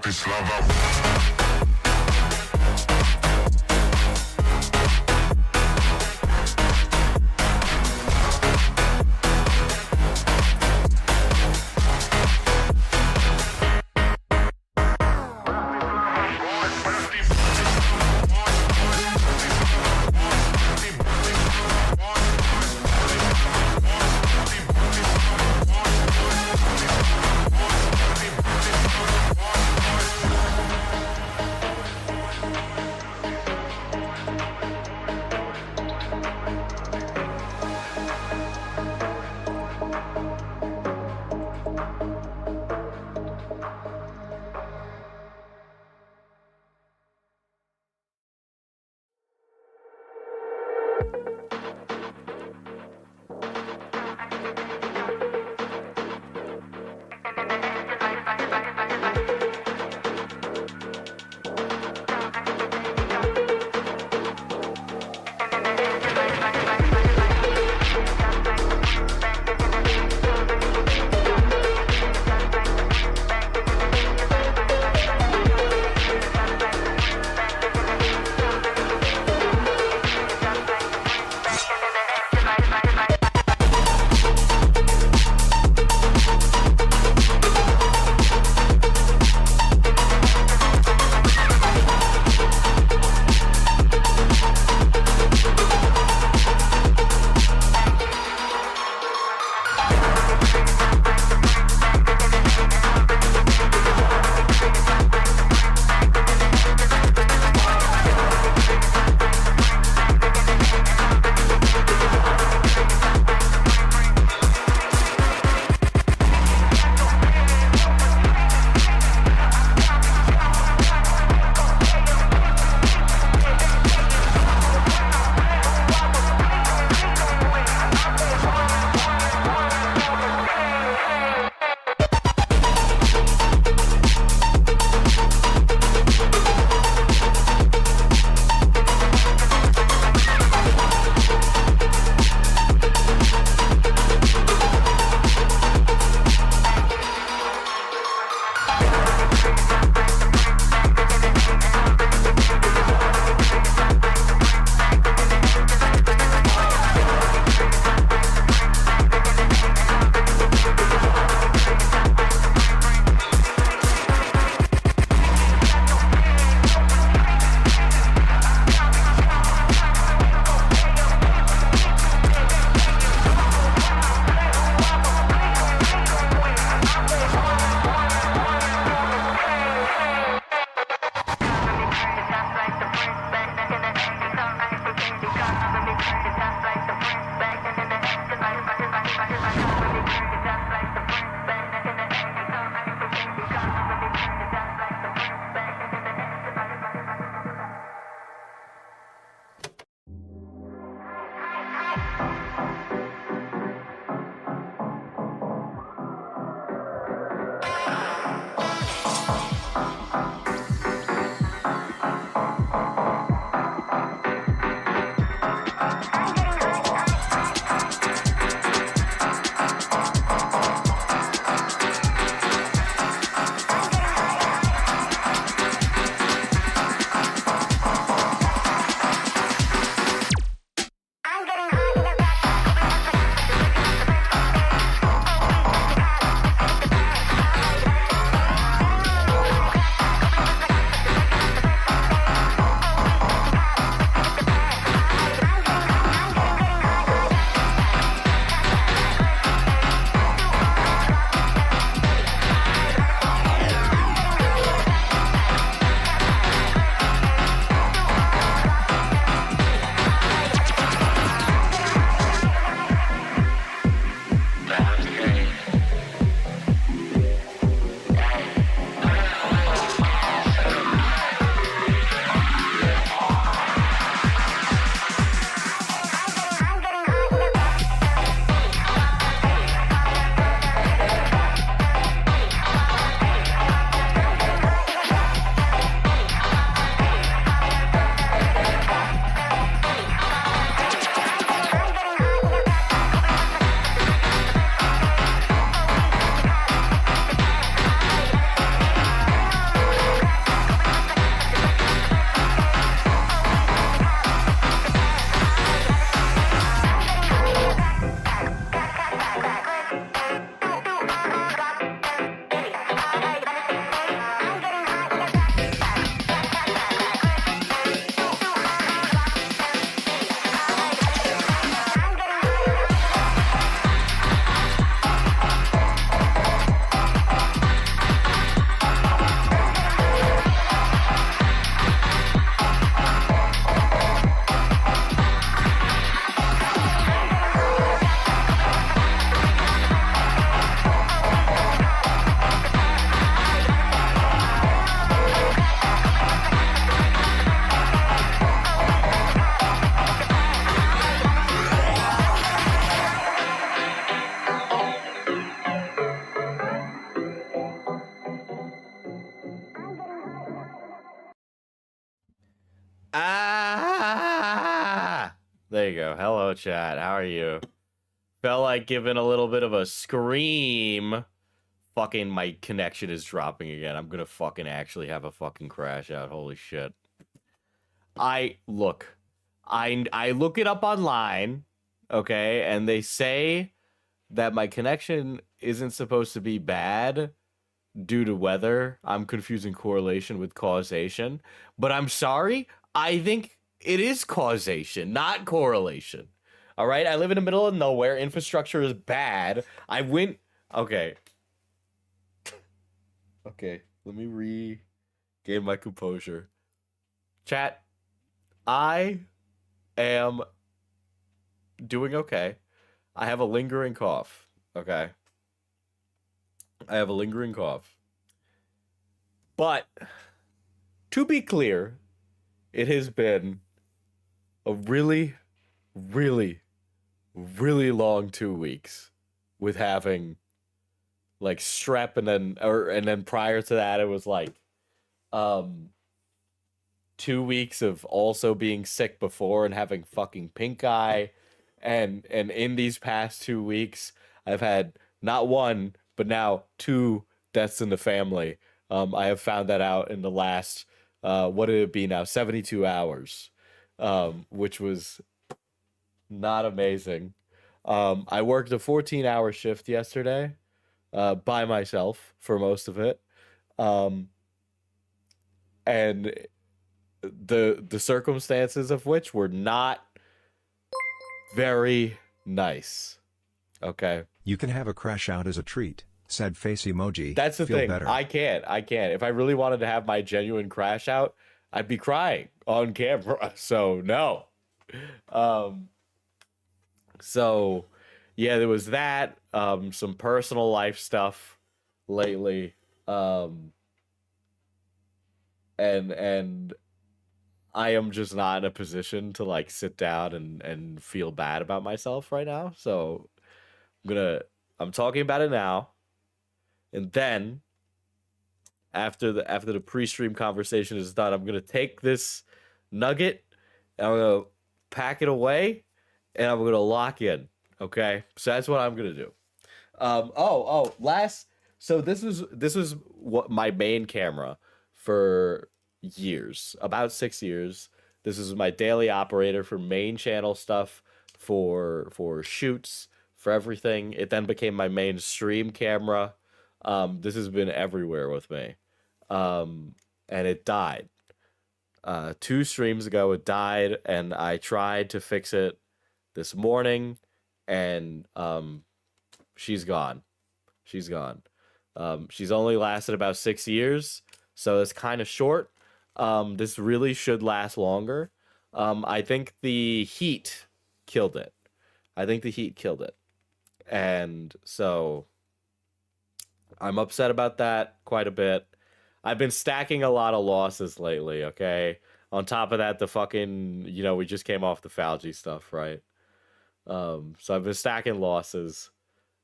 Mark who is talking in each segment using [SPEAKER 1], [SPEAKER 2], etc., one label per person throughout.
[SPEAKER 1] ty slawa.
[SPEAKER 2] Ah! There you go. Hello, chat. How are you? Felt like giving a little bit of a scream. Fucking my connection is dropping again. I'm gonna fucking actually have a fucking crash out. Holy shit. I look. I look it up online, okay, and they say that my connection isn't supposed to be bad due to weather. I'm confusing correlation with causation. But I'm sorry, I think it is causation, not correlation. All right, I live in the middle of nowhere. Infrastructure is bad. I went. Okay. Okay, let me regain my composure. Chat, I am doing okay. I have a lingering cough. Okay. I have a lingering cough. But to be clear, it has been a really, really, really long 2 weeks with having like strep and then prior to that it was like um 2 weeks of also being sick before and having fucking pink eye and in these past 2 weeks I've had not one but now two deaths in the family. I have found that out in the last what did it be now, 72 hours, which was not amazing. I worked a 14-hour shift yesterday by myself for most of it. Um, and the circumstances of which were not very nice. Okay.
[SPEAKER 3] You can have a crash out as a treat. Sad face emoji.
[SPEAKER 2] That's the
[SPEAKER 3] Feel
[SPEAKER 2] thing.
[SPEAKER 3] better.
[SPEAKER 2] I can't. If I really wanted to have my genuine crash out, I'd be crying on camera. So no. Um so yeah, there was that. Some personal life stuff lately. And I am just not in a position to like sit down and feel bad about myself right now. So I'm talking about it now, and then after the pre-stream conversation is done, I'm gonna take this nugget and I'm gonna pack it away and I'm gonna lock in. Okay, so that's what I'm gonna do. Last. So this was what my main camera for years, about 6 years. This is my daily operator for main channel stuff, for shoots, for everything. It then became my main stream camera. This has been everywhere with me, and it died. 2 streams ago, it died, and I tried to fix it this morning, and she's gone. She's gone. She's only lasted about 6 years, so it's kind of short. This really should last longer. I think the heat killed it. I think the heat killed it. And so I'm upset about that quite a bit. I've been stacking a lot of losses lately, okay? On top of that, the fucking, we just came off the Fauci stuff, right? So I've been stacking losses.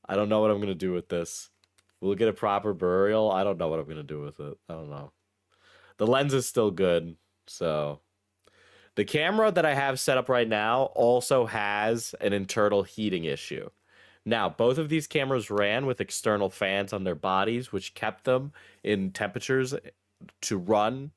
[SPEAKER 2] I don't know what I'm going to do with this. Will it get a proper burial? I don't know what I'm going to do with it. I don't know. The lens is still good, so the camera that I have set up right now also has an internal heating issue. Now, both of these cameras ran with external fans on their bodies, which kept them in temperatures to run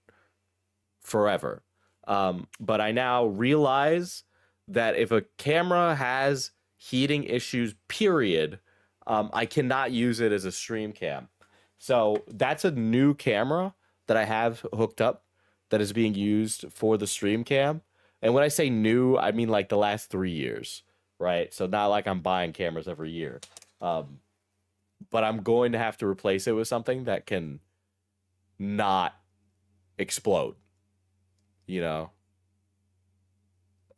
[SPEAKER 2] forever. But I now realize that if a camera has heating issues, period, I cannot use it as a stream cam. So that's a new camera that I have hooked up that is being used for the stream cam. And when I say new, I mean like the last 3 years, right? So not like I'm buying cameras every year. But I'm going to have to replace it with something that can not explode, you know?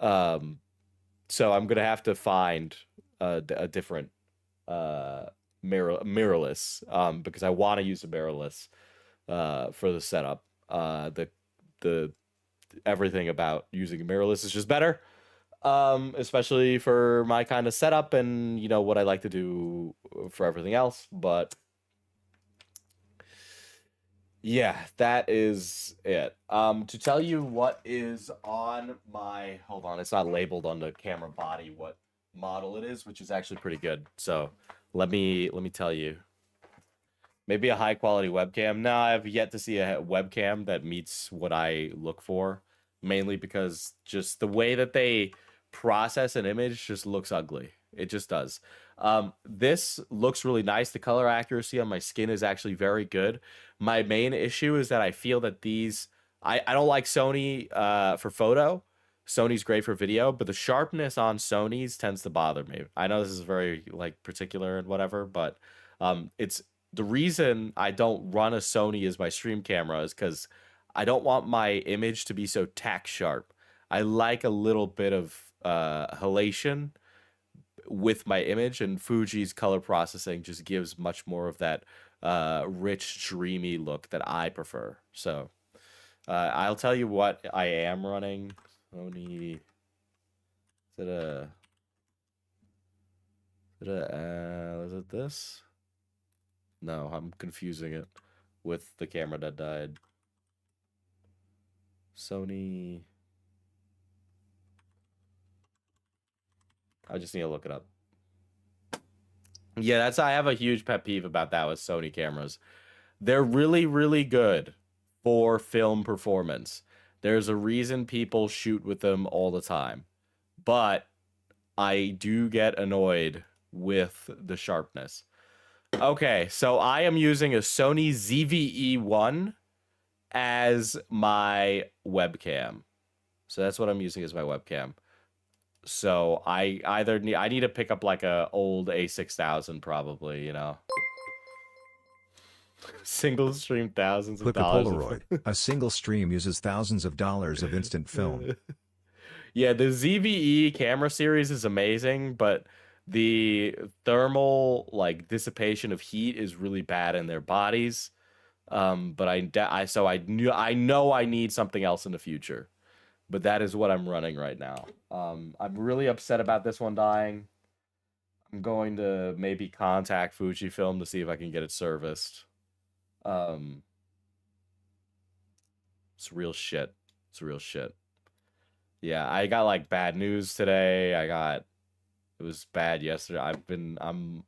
[SPEAKER 2] So I'm going to have to find a different mirrorless, because I want to use a mirrorless for the setup. The everything about using a mirrorless is just better, especially for my kind of setup and what I like to do for everything else. But Yeah, that is it. To tell you what is on my, hold on, it's not labeled on the camera body what model it is, which is actually pretty good. So let me tell you. Maybe a high quality webcam. No, I have yet to see a webcam that meets what I look for, mainly because just the way that they process an image just looks ugly. It just does. This looks really nice. The color accuracy on my skin is actually very good. My main issue is that I feel that I don't like Sony for photo. Sony's great for video, but the sharpness on Sony's tends to bother me. I know this is very like particular and whatever, but it's the reason I don't run a Sony as my stream camera is because I don't want my image to be so tack sharp. I like a little bit of halation with my image, and Fuji's color processing just gives much more of that rich, dreamy look that I prefer. So I'll tell you what I am running. Sony. Is it this? No, I'm confusing it with the camera that died. Sony. I just need to look it up. Yeah, I have a huge pet peeve about that with Sony cameras. They're really, really good for film performance. There's a reason people shoot with them all the time. But I do get annoyed with the sharpness. Okay, so I am using a Sony ZV-E1 as my webcam. So that's what I'm using as my webcam. So I need to pick up like a old A6000 probably, you know. Single stream thousands of
[SPEAKER 3] Clip a
[SPEAKER 2] dollars.
[SPEAKER 3] Polaroid. A single stream uses thousands of dollars of instant film.
[SPEAKER 2] Yeah, the ZVE camera series is amazing, but the thermal like dissipation of heat is really bad in their bodies. But I know I need something else in the future. But that is what I'm running right now. I'm really upset about this one dying. I'm going to maybe contact Fujifilm to see if I can get it serviced. It's real shit. It's real shit. Yeah, I got like bad news today. It was bad yesterday. I'm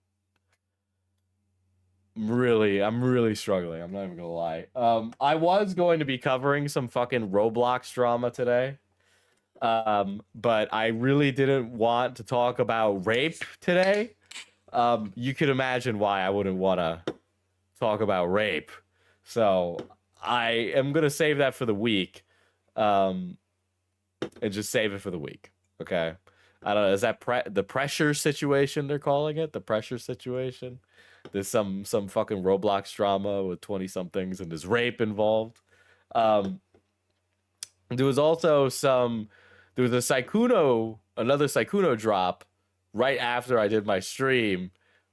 [SPEAKER 2] really struggling. I'm not even gonna lie. I was going to be covering some fucking Roblox drama today. But I really didn't want to talk about rape today. You could imagine why I wouldn't want to talk about rape. So I am gonna save that for the week. And just save it for the week. Okay. I don't know. Is that the pressure situation they're calling it? The pressure situation? There's some fucking Roblox drama with 20 somethings and there's rape involved. There was also there was another Sykkuno drop right after I did my stream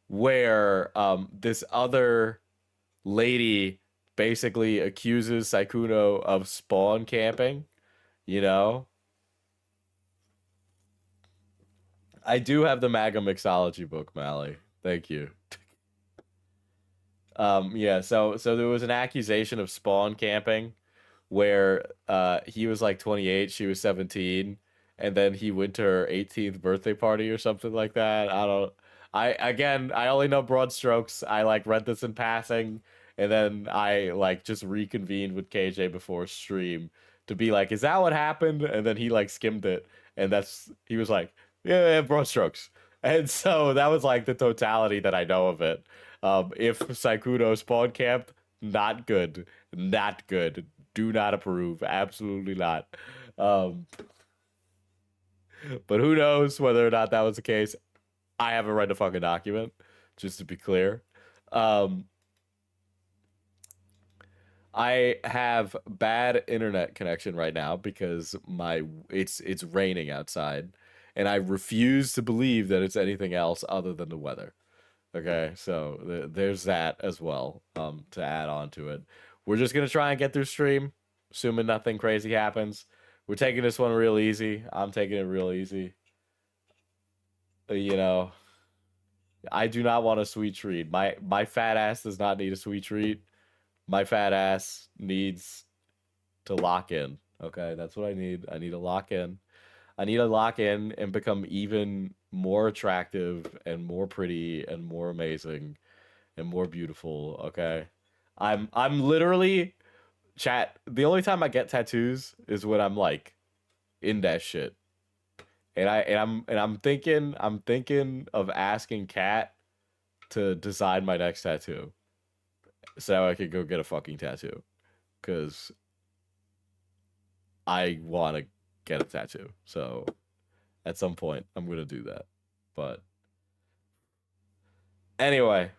[SPEAKER 2] where this other lady basically accuses Sykkuno of spawn camping, you know? I do have the MAGA mixology book, Mally. Thank you. Yeah, so there was an accusation of spawn camping where he was like 28, she was 17, and then he went to her 18th birthday party or something like that. I only know broad strokes. I like read this in passing, and then I like just reconvened with KJ before stream to be like, is that what happened? And then he like skimmed it, and he was like, yeah, broad strokes. And so that was like the totality that I know of it. If Sykkuno spawn camped, not good. Not good. Do not approve. Absolutely not. But who knows whether or not that was the case. I haven't read the fucking document, just to be clear. I have bad internet connection right now because it's raining outside, and I refuse to believe that it's anything else other than the weather. Okay, so there's that as well. To add on to it, we're just gonna try and get through stream, assuming nothing crazy happens. We're taking this one real easy. I'm taking it real easy. You know, I do not want a sweet treat. My fat ass does not need a sweet treat. my fat ass needs to lock in. Okay, that's what I need. I need to lock in. I need to lock in and become even more attractive and more pretty and more amazing and more beautiful. Okay, I'm literally chat. The only time I get tattoos is when I'm like in that shit. I'm thinking of asking Kat to design my next tattoo so I could go get a fucking tattoo, because I want to get a tattoo. So at some point I'm gonna do that. But anyway,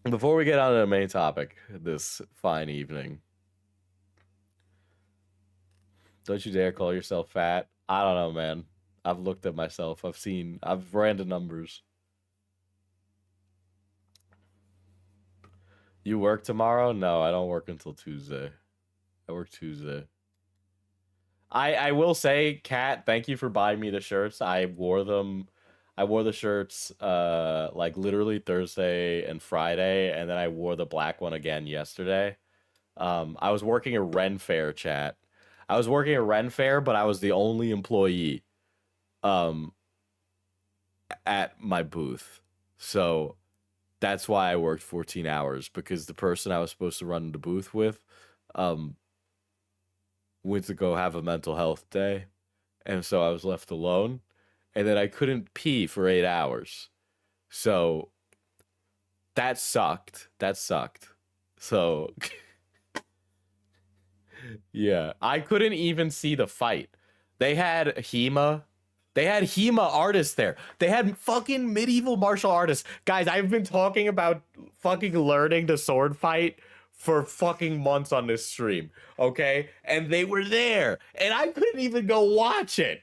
[SPEAKER 2] before we get on to the main topic this fine evening, don't you dare call yourself fat. I don't know, man. I've looked at myself. I've ran the numbers. You work tomorrow? No, I don't work until Tuesday. I work Tuesday. I will say, Kat, thank you for buying me the shirts. I wore them. I wore the shirts like literally Thursday and Friday, and then I wore the black one again yesterday. I was working a Ren Fair, chat. I was working a Ren Fair, but I was the only employee at my booth. So that's why I worked 14 hours, because the person I was supposed to run the booth with went to go have a mental health day, and so I was left alone, and then I couldn't pee for 8 hours. So that sucked. So yeah, I couldn't even see the fight. They had HEMA. They had HEMA artists there. They had fucking medieval martial artists. Guys, I've been talking about fucking learning the sword fight for fucking months on this stream, okay? And they were there, and I couldn't even go watch it.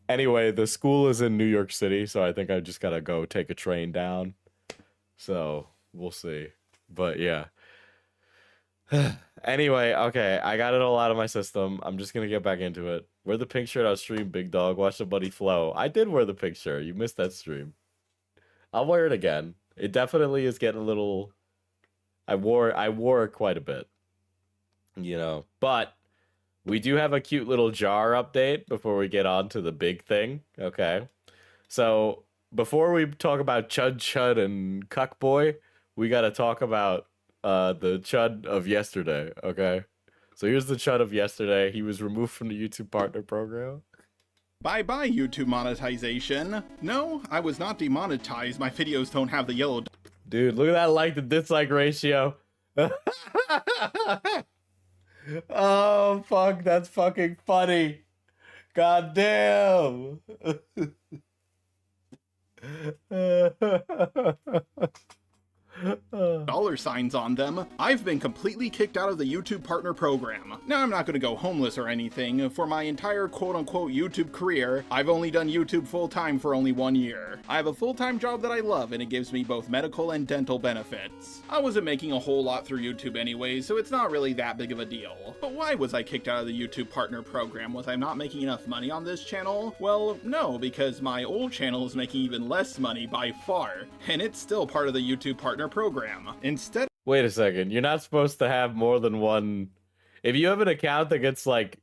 [SPEAKER 2] Anyway, the school is in New York City, so I think I just gotta go take a train down. So we'll see. But yeah. Anyway, okay, I got it all out of my system. I'm just gonna get back into it. Wear the pink shirt on stream, big dog. Watch the buddy flow. I did wear the pink shirt. You missed that stream. I'll wear it again. It definitely is getting a little. I wore it quite a bit, you know. But we do have a cute little jar update before we get on to the big thing. Okay, so before we talk about Chud Chud and Cuck Boy, we gotta talk about the Chud of yesterday. Okay, so here's the Chud of yesterday. He was removed from the YouTube Partner Program.
[SPEAKER 4] Bye-bye, YouTube monetization. No, I was not demonetized. My videos don't have the yellow...
[SPEAKER 2] Dude, look at that like to dislike ratio. Oh, fuck, that's fucking funny. God damn.
[SPEAKER 4] dollar signs on them. I've been completely kicked out of the YouTube Partner Program. Now, I'm not going to go homeless or anything. For my entire quote-unquote YouTube career, I've only done YouTube full-time for only 1 year. I have a full-time job that I love, and it gives me both medical and dental benefits. I wasn't making a whole lot through YouTube anyway, so it's not really that big of a deal. But why was I kicked out of the YouTube Partner Program? Was I not making enough money on this channel? Well, no, because my old channel is making even less money by far, and it's still part of the YouTube Partner Program. Instead...
[SPEAKER 2] Wait a second, you're not supposed to have more than one... If you have an account that gets, like,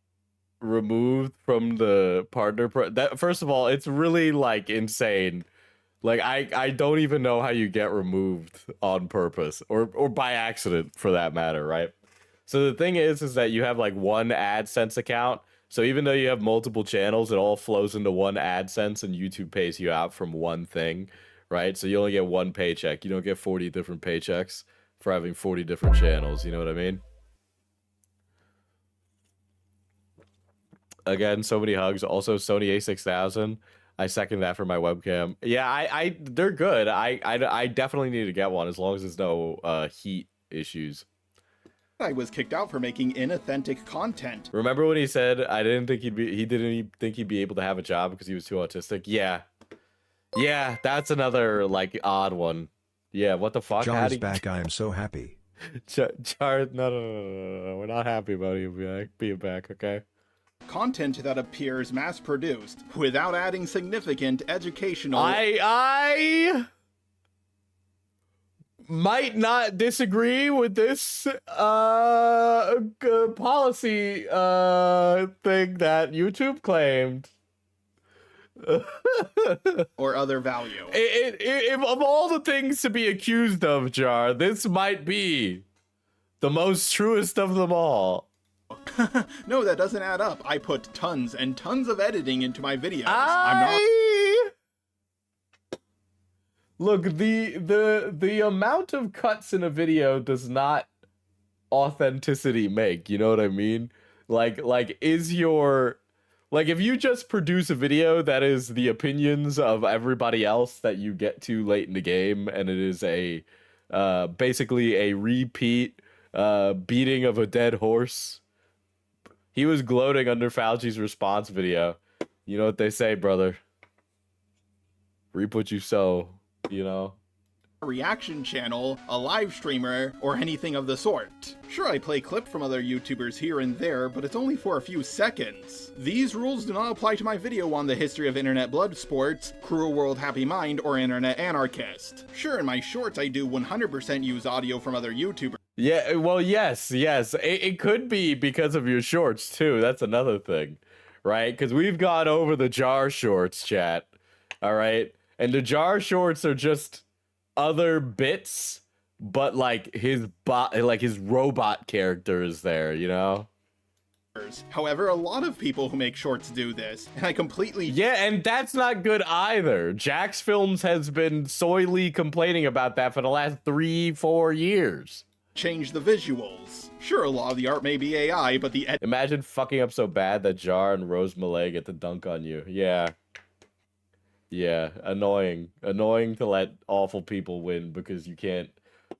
[SPEAKER 2] removed from the that first of all, it's really, like, insane. Like, I don't even know how you get removed on purpose, or by accident, for that matter, right? So the thing is that you have, like, one AdSense account, so even though you have multiple channels, it all flows into one AdSense, and YouTube pays you out from one thing, right? So you only get one paycheck. You don't get 40 different paychecks for having 40 different channels. You know what I mean? Again, so many hugs. Also, Sony A6000. I second that for my webcam. Yeah, they're good. I definitely need to get one as long as there's no heat issues.
[SPEAKER 4] I was kicked out for making inauthentic content.
[SPEAKER 2] Remember when he said he didn't think he'd be able to have a job because he was too autistic? Yeah. Yeah, that's another, like, odd one. Yeah, what the fuck?
[SPEAKER 3] Jar is back. I am so happy.
[SPEAKER 2] Jar, no, we're not happy about you being back, okay?
[SPEAKER 4] content that appears mass-produced without adding significant educational.
[SPEAKER 2] I might not disagree with this policy thing that YouTube claimed.
[SPEAKER 4] or other value.
[SPEAKER 2] If of all the things to be accused of, Jar, this might be the most truest of them all.
[SPEAKER 4] No, that doesn't add up. I put tons and tons of editing into my videos.
[SPEAKER 2] Look, the amount of cuts in a video does not authenticity make, you know what I mean? Like is your, like, if you just produce a video that is the opinions of everybody else that you get to late in the game, and it is a basically a repeat beating of a dead horse. He was gloating under Fauci's response video. You know what they say, brother? Reap what you sow, you know?
[SPEAKER 4] A reaction channel, a live streamer, or anything of the sort. Sure, I play clips from other YouTubers here and there, but it's only for a few seconds. These rules do not apply to my video on the history of internet blood sports, Cruel World Happy Mind, or Internet Anarchist. Sure, in my shorts I do 100% use audio from other YouTubers.
[SPEAKER 2] Yeah, well, yes. It could be because of your shorts, too. That's another thing, right? Because we've gone over the Jar shorts, chat, all right? And the Jar shorts are just other bits, but, like, his robot character is there, you know?
[SPEAKER 4] However, a lot of people who make shorts do this, and I completely...
[SPEAKER 2] Yeah, and that's not good either. Jax Films has been soyly complaining about that for the last 3-4 years.
[SPEAKER 4] change the visuals. Sure, a lot of the art may be AI, but the
[SPEAKER 2] Imagine fucking up so bad that Jar and Rose Malay get to dunk on you. Yeah. Yeah, annoying. Annoying to let awful people win because you can't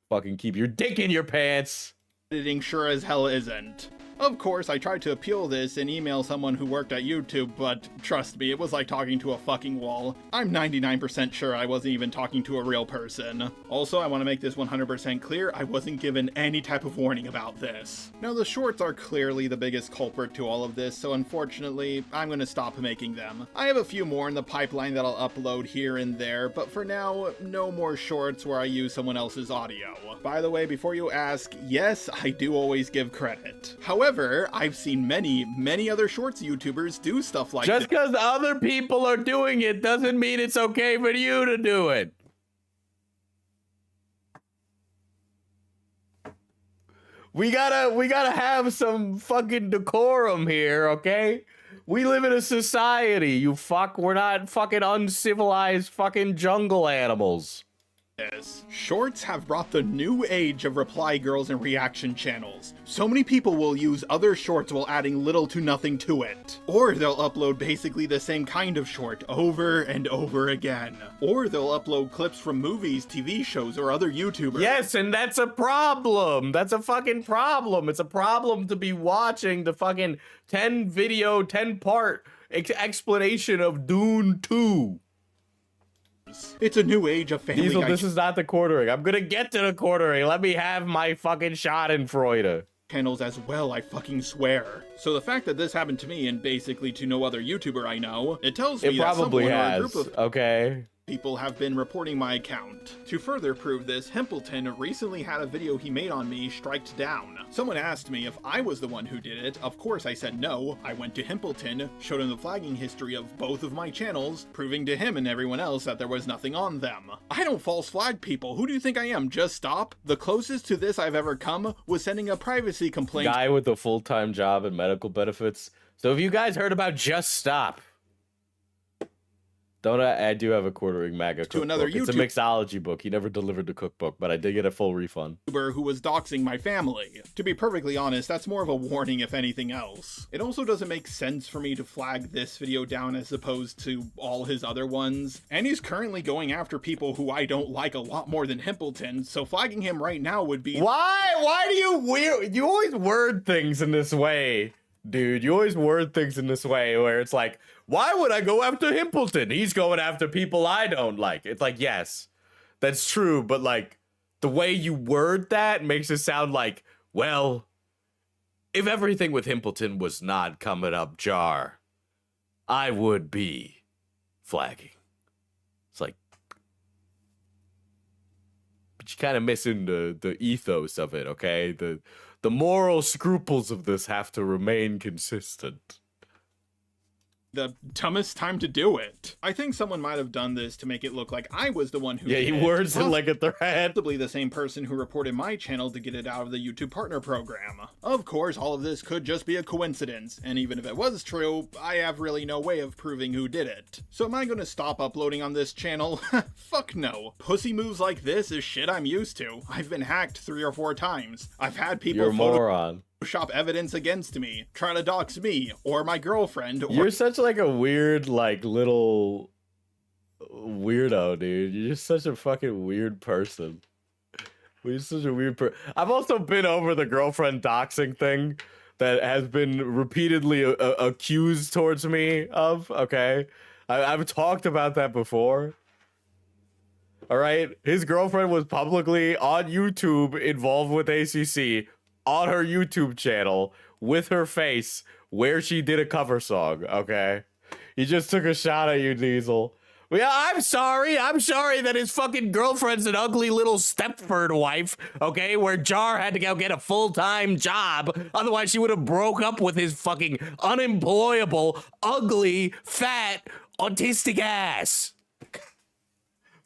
[SPEAKER 2] fucking keep your dick in your pants.
[SPEAKER 4] editing sure as hell isn't. Of course, I tried to appeal this and email someone who worked at YouTube, but trust me, it was like talking to a fucking wall. I'm 99% sure I wasn't even talking to a real person. Also, I want to make this 100% clear, I wasn't given any type of warning about this. Now, the shorts are clearly the biggest culprit to all of this, so unfortunately, I'm gonna stop making them. I have a few more in the pipeline that I'll upload here and there, but for now, no more shorts where I use someone else's audio. By the way, before you ask, yes, I do always give credit. However, I've seen many other shorts YouTubers do stuff like
[SPEAKER 2] Just because other people are doing it doesn't mean it's okay for you to do it. We gotta have some fucking decorum here, okay? We live in a society, you fuck. We're not fucking uncivilized fucking jungle animals.
[SPEAKER 4] this. Shorts have brought the new age of reply girls and reaction channels. So many people will use other shorts while adding little to nothing to it. Or they'll upload basically the same kind of short over and over again. Or they'll upload clips from movies, TV shows, or other YouTubers.
[SPEAKER 2] Yes, and that's a problem. That's a fucking problem. It's a problem to be watching the fucking 10-part explanation of Dune 2.
[SPEAKER 4] It's a new age of Family
[SPEAKER 2] Diesel,
[SPEAKER 4] Guy
[SPEAKER 2] this is not the quartering. I'm gonna get to the quartering. Let me have my fucking schadenfreude.
[SPEAKER 4] channels as well, I fucking swear. So the fact that this happened to me and basically to no other YouTuber I know, it tells me
[SPEAKER 2] It
[SPEAKER 4] that
[SPEAKER 2] probably
[SPEAKER 4] someone or a
[SPEAKER 2] has,
[SPEAKER 4] group of
[SPEAKER 2] okay?
[SPEAKER 4] people have been reporting my account. To further prove this, Himpleton recently had a video he made on me striked down. Someone asked me if I was the one who did it. Of course I said no. I went to Himpleton, showed him the flagging history of both of my channels, proving to him and everyone else that there was nothing on them. I don't false flag people. Who do you think I am? Just stop? The closest to this I've ever come was sending a privacy complaint.
[SPEAKER 2] Guy with a full-time job and medical benefits. So if you guys heard about Just Stop, I do have a quartering MAGA cookbook.
[SPEAKER 4] Another
[SPEAKER 2] It's a mixology book. He never delivered the cookbook, but I did get a full refund.
[SPEAKER 4] Who was doxing my family. To be perfectly honest, that's more of a warning if anything else. It also doesn't make sense for me to flag this video down as opposed to all his other ones. And he's currently going after people who I don't like a lot more than Himpleton, so flagging him right now would be—
[SPEAKER 2] Why do you always word things in this way? Dude, you always word things in this way where it's like, why would I go after Himpleton? He's going after people I don't like. It's like, yes, that's true. But like the way you word that makes it sound like, well, if everything with Himpleton was not coming up jar, I would be flagging. It's like, but you kind of missing the ethos of it, okay? The moral scruples of this have to remain consistent.
[SPEAKER 4] The dumbest time to do it. I think someone might have done this to make it look like I was the one who
[SPEAKER 2] Yeah,
[SPEAKER 4] did
[SPEAKER 2] he
[SPEAKER 4] it.
[SPEAKER 2] words it like a threat.
[SPEAKER 4] Possibly the same person who reported my channel to get it out of the YouTube partner program. Of course, all of this could just be a coincidence, and even if it was true, I have really no way of proving who did it. So am I gonna stop uploading on this channel? Fuck no. Pussy moves like this is shit I'm used to. I've been hacked 3 or 4 times. I've had people
[SPEAKER 2] You're a moron.
[SPEAKER 4] Photoshop evidence against me, try to dox me, or my girlfriend, or
[SPEAKER 2] You're such like a weird, like, little weirdo, dude. You're just such a fucking weird person. You're such a weird person. I've also been over the girlfriend doxing thing that has been repeatedly accused towards me of, okay? I've talked about that before. All right? His girlfriend was publicly on YouTube involved with ACC on her YouTube channel with her face where she did a cover song, okay? He just took a shot at you, Diesel. Well, yeah, I'm sorry that his fucking girlfriend's an ugly little Stepford wife, okay? Where Jar had to go get a full-time job. Otherwise, she would have broke up with his fucking unemployable, ugly, fat, autistic ass.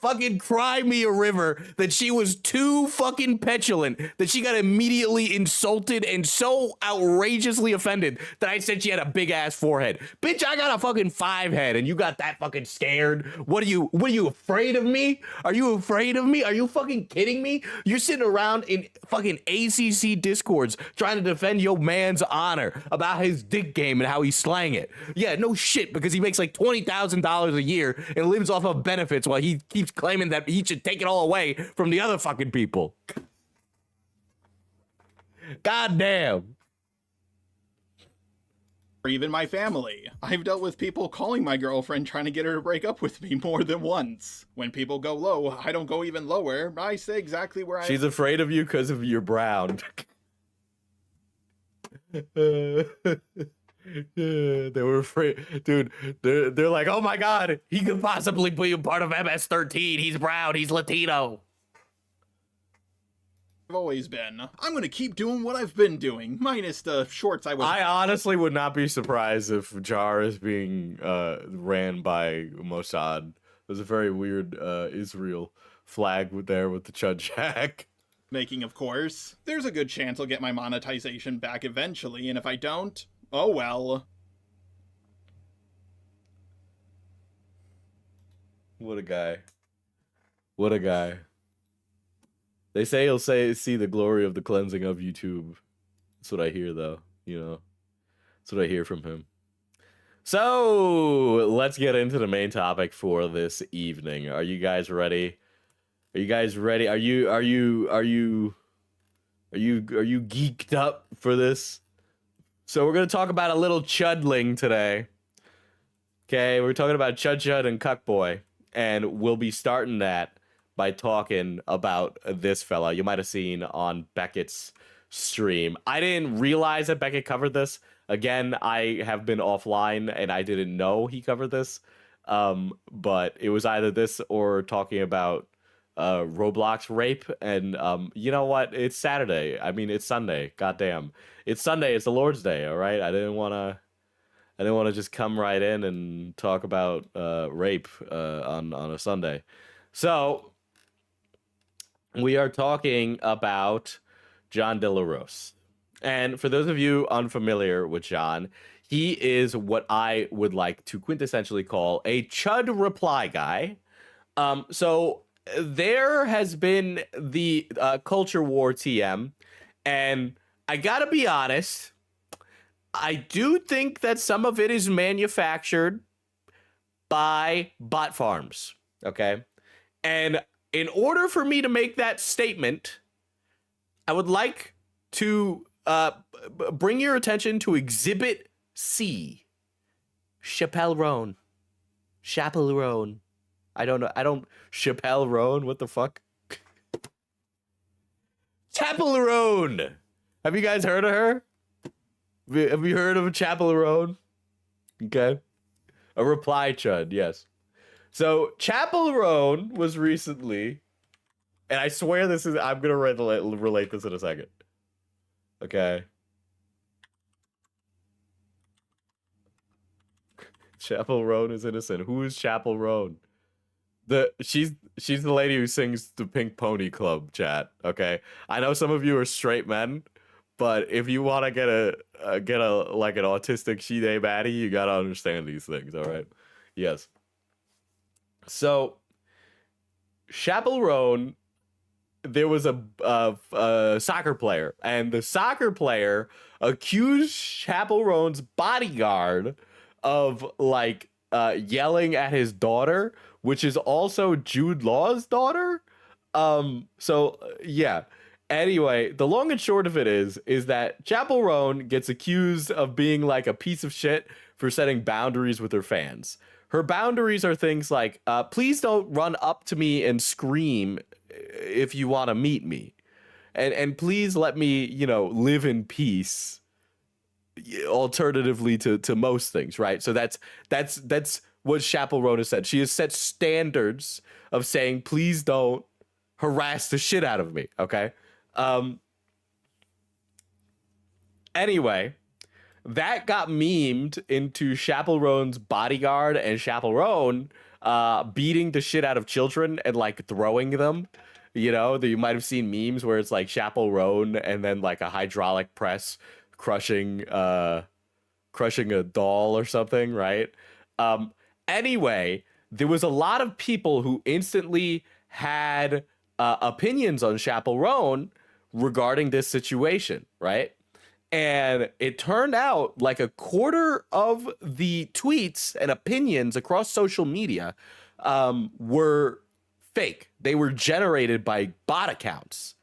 [SPEAKER 2] Fucking cry me a river that she was too fucking petulant, that she got immediately insulted and so outrageously offended that I said she had a big ass forehead. Bitch, I got a fucking 5 head and you got that fucking scared. What are you afraid of me? Are you afraid of me? Are you fucking kidding me? You're sitting around in fucking ACC discords trying to defend your man's honor about his dick game and how he's slang it. Yeah, no shit, because he makes like $20,000 a year and lives off of benefits while he keeps claiming that he should take it all away from the other fucking people. God damn.
[SPEAKER 4] or even my family. I've dealt with people calling my girlfriend trying to get her to break up with me more than once. When people go low, I don't go even lower. I say exactly where
[SPEAKER 2] She's afraid of you because of your brown. They were afraid, dude. They're like, oh my god, he could possibly be a part of MS-13. He's brown. He's Latino.
[SPEAKER 4] I've always been. I'm gonna keep doing what I've been doing, minus the shorts I was.
[SPEAKER 2] I honestly would not be surprised if Jar is being ran by Mossad. There's a very weird Israel flag there with the Chud Jack.
[SPEAKER 4] Making, of course. There's a good chance I'll get my monetization back eventually, and if I don't, oh well.
[SPEAKER 2] What a guy. What a guy. They say he'll see the glory of the cleansing of YouTube. That's what I hear, though. You know, that's what I hear from him. So let's get into the main topic for this evening. Are you guys ready? Are you guys ready? Are you geeked up for this? So we're gonna talk about a little chudling today. Okay, we're talking about Chud and Cuckboy, and we'll be starting that by talking about this fella. You might have seen on Beckett's stream. I didn't realize that Beckett covered this. Again, I have been offline and I didn't know he covered this. But it was either this or talking about Roblox rape. And you know what? It's Saturday. I mean, it's Sunday. Goddamn. It's Sunday. It's the Lord's Day. All right. I didn't want to just come right in and talk about rape on a Sunday. So we are talking about John De La Rose. And for those of you unfamiliar with John, he is what I would like to quintessentially call a Chud reply guy. So there has been the culture war TM, and I gotta be honest, I do think that some of it is manufactured by bot farms, okay? And in order for me to make that statement, I would like to bring your attention to Exhibit C. Chappel Roan. Chappel Roan. I don't Chappel Roan, what the fuck? Chappel Roan. Have you guys heard of her? Have you heard of a Chappel Roan? Okay. A reply chud, yes. So Chappel Roan was recently, and I swear I'm gonna relate this in a second. Okay. Chappel Roan is innocent. Who is Chappel Roan? She's the lady who sings the Pink Pony Club, chat. Okay, I know some of you are straight men, but if you want to get a like an autistic she-they baddie, you gotta understand these things. All right, yes. So, Chappell Roan, there was a soccer player, and the soccer player accused Chappell Roan's bodyguard of like yelling at his daughter, which is also Jude Law's daughter. Yeah. Anyway, the long and short of it is that Chappell Roan gets accused of being like a piece of shit for setting boundaries with her fans. Her boundaries are things like, please don't run up to me and scream if you want to meet me. And please let me, live in peace. Alternatively to most things, right? So that's what Chappell Roan has said. She has set standards of saying, please don't harass the shit out of me, okay? Anyway, that got memed into Chappell Roan's bodyguard and Chappell Roan beating the shit out of children and like throwing them. That you might have seen memes where it's like Chappell Roan and then like a hydraulic press crushing a doll or something, right? Anyway, there was a lot of people who instantly had opinions on Chappell Roan regarding this situation, right? And it turned out like a quarter of the tweets and opinions across social media were fake. They were generated by bot accounts.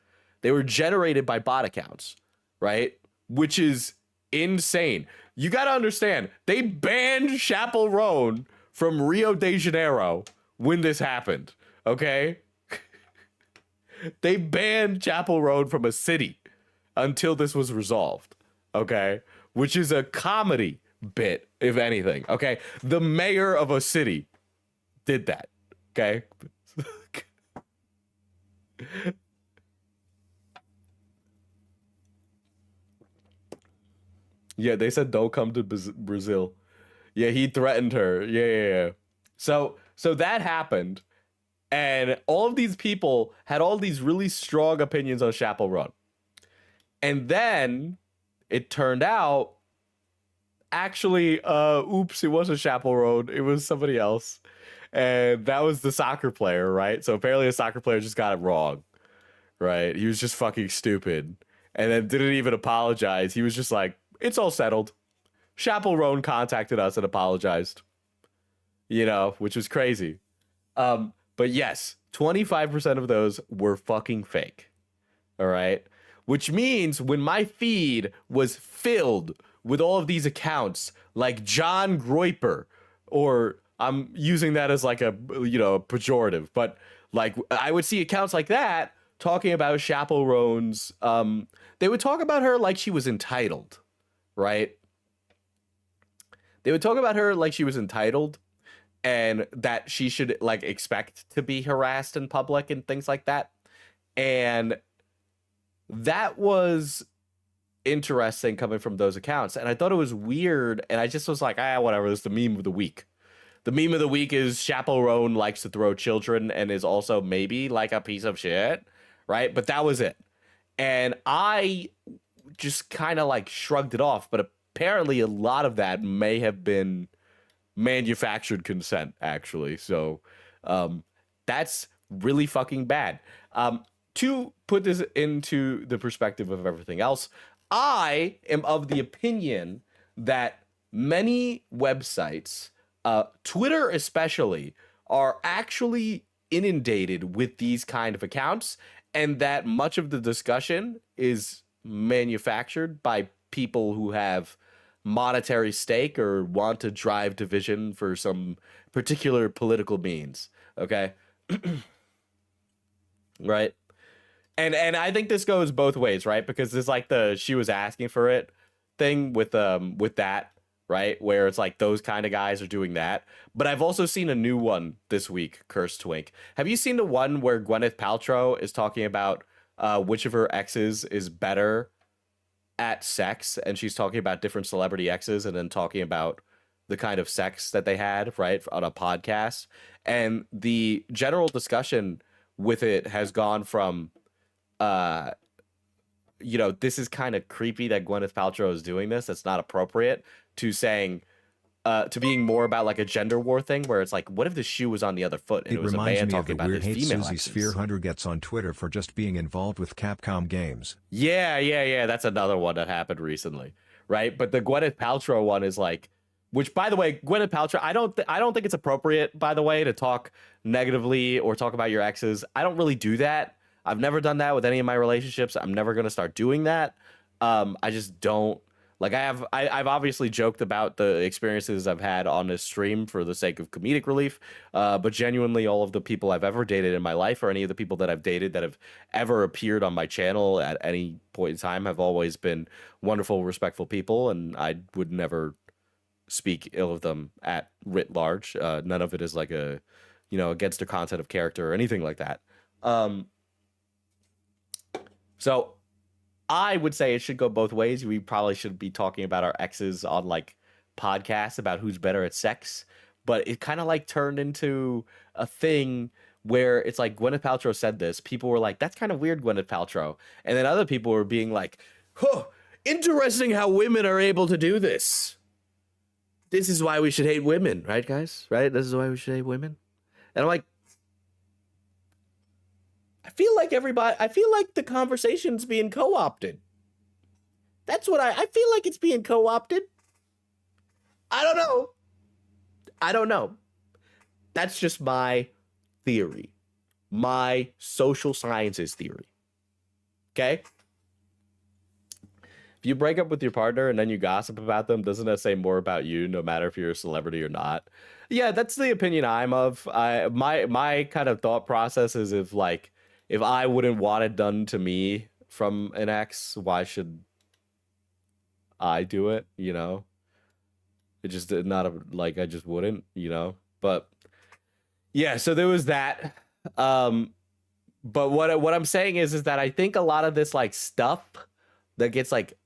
[SPEAKER 2] Right? Which is insane. You got to understand, they banned Chappell Roan from Rio de Janeiro when this happened, okay? They banned Chappell Roan from a city until this was resolved, okay? Which is a comedy bit, if anything, okay? The mayor of a city did that, okay? Yeah, they said don't come to Brazil. Yeah, he threatened her. Yeah. So that happened, and all of these people had all these really strong opinions on Chappell Roan. And then it turned out, actually, oops, it wasn't Chappell Roan. It was somebody else. And that was the soccer player, right? So apparently a soccer player just got it wrong, right? He was just fucking stupid. And then didn't even apologize. He was just like, it's all settled. Chappell Roan contacted us and apologized. Which was crazy. But yes, 25% of those were fucking fake. All right? Which means when my feed was filled with all of these accounts like John Groiper, or I'm using that as like a pejorative, but like I would see accounts like that talking about Chappell Roan's, they would talk about her like she was entitled, right? They would talk about her like she was entitled and that she should like expect to be harassed in public and things like that. And that was interesting coming from those accounts. And I thought it was weird. And I just was like, whatever. This is the meme of the week. The meme of the week is Chappell Roan likes to throw children and is also maybe like a piece of shit, right? But that was it. And I just kind of like shrugged it off. But apparently a lot of that may have been manufactured consent, actually. So that's really fucking bad. To put this into the perspective of everything else, I am of the opinion that many websites, Twitter especially, are actually inundated with these kind of accounts, and that much of the discussion is manufactured by people who have monetary stake or want to drive division for some particular political means. Okay. Right. And I think this goes both ways, right? Because there's like she was asking for it thing with that, right? Where it's like those kind of guys are doing that. But I've also seen a new one this week, Cursed Twink. Have you seen the one where Gwyneth Paltrow is talking about which of her exes is better at sex, and she's talking about different celebrity exes and then talking about the kind of sex that they had, right, on a podcast. And the general discussion with it has gone from this is kind of creepy that Gwyneth Paltrow is doing this, that's not appropriate, to saying to being more about like a gender war thing where it's like, what if the shoe was on the other foot and it was a man talking about his female
[SPEAKER 3] Susie
[SPEAKER 2] exes?
[SPEAKER 3] Sphere Hunter gets on Twitter for just being involved with Capcom games.
[SPEAKER 2] Yeah. That's another one that happened recently, right? But the Gwyneth Paltrow one is like, which, by the way, Gwyneth Paltrow, I don't think it's appropriate, by the way, to talk negatively or talk about your exes. I don't really do that. I've never done that with any of my relationships. I'm never going to start doing that. I just don't. Like, I've obviously joked about the experiences I've had on this stream for the sake of comedic relief, but genuinely all of the people I've ever dated in my life, or any of the people that I've dated that have ever appeared on my channel at any point in time, have always been wonderful, respectful people, and I would never speak ill of them at writ large. None of it is like a, against their content of character or anything like that. So I would say it should go both ways. We probably should be talking about our exes on like podcasts about who's better at sex, but it kind of like turned into a thing where it's like Gwyneth Paltrow said this. People were like, that's kind of weird, Gwyneth Paltrow. And then other people were being like, interesting how women are able to do this. This is why we should hate women, right, guys? Right? This is why we should hate women. And I'm like, I feel like the conversation's being co-opted. That's what I feel like it's being co-opted. I don't know. That's just my theory. My social sciences theory. Okay? If you break up with your partner and then you gossip about them, doesn't that say more about you, no matter if you're a celebrity or not? Yeah, that's the opinion I'm of. My kind of thought process is if I wouldn't want it done to me from an ex, why should I do it? It just I just wouldn't, But yeah, so there was that. But what I'm saying is that I think a lot of this like stuff that gets like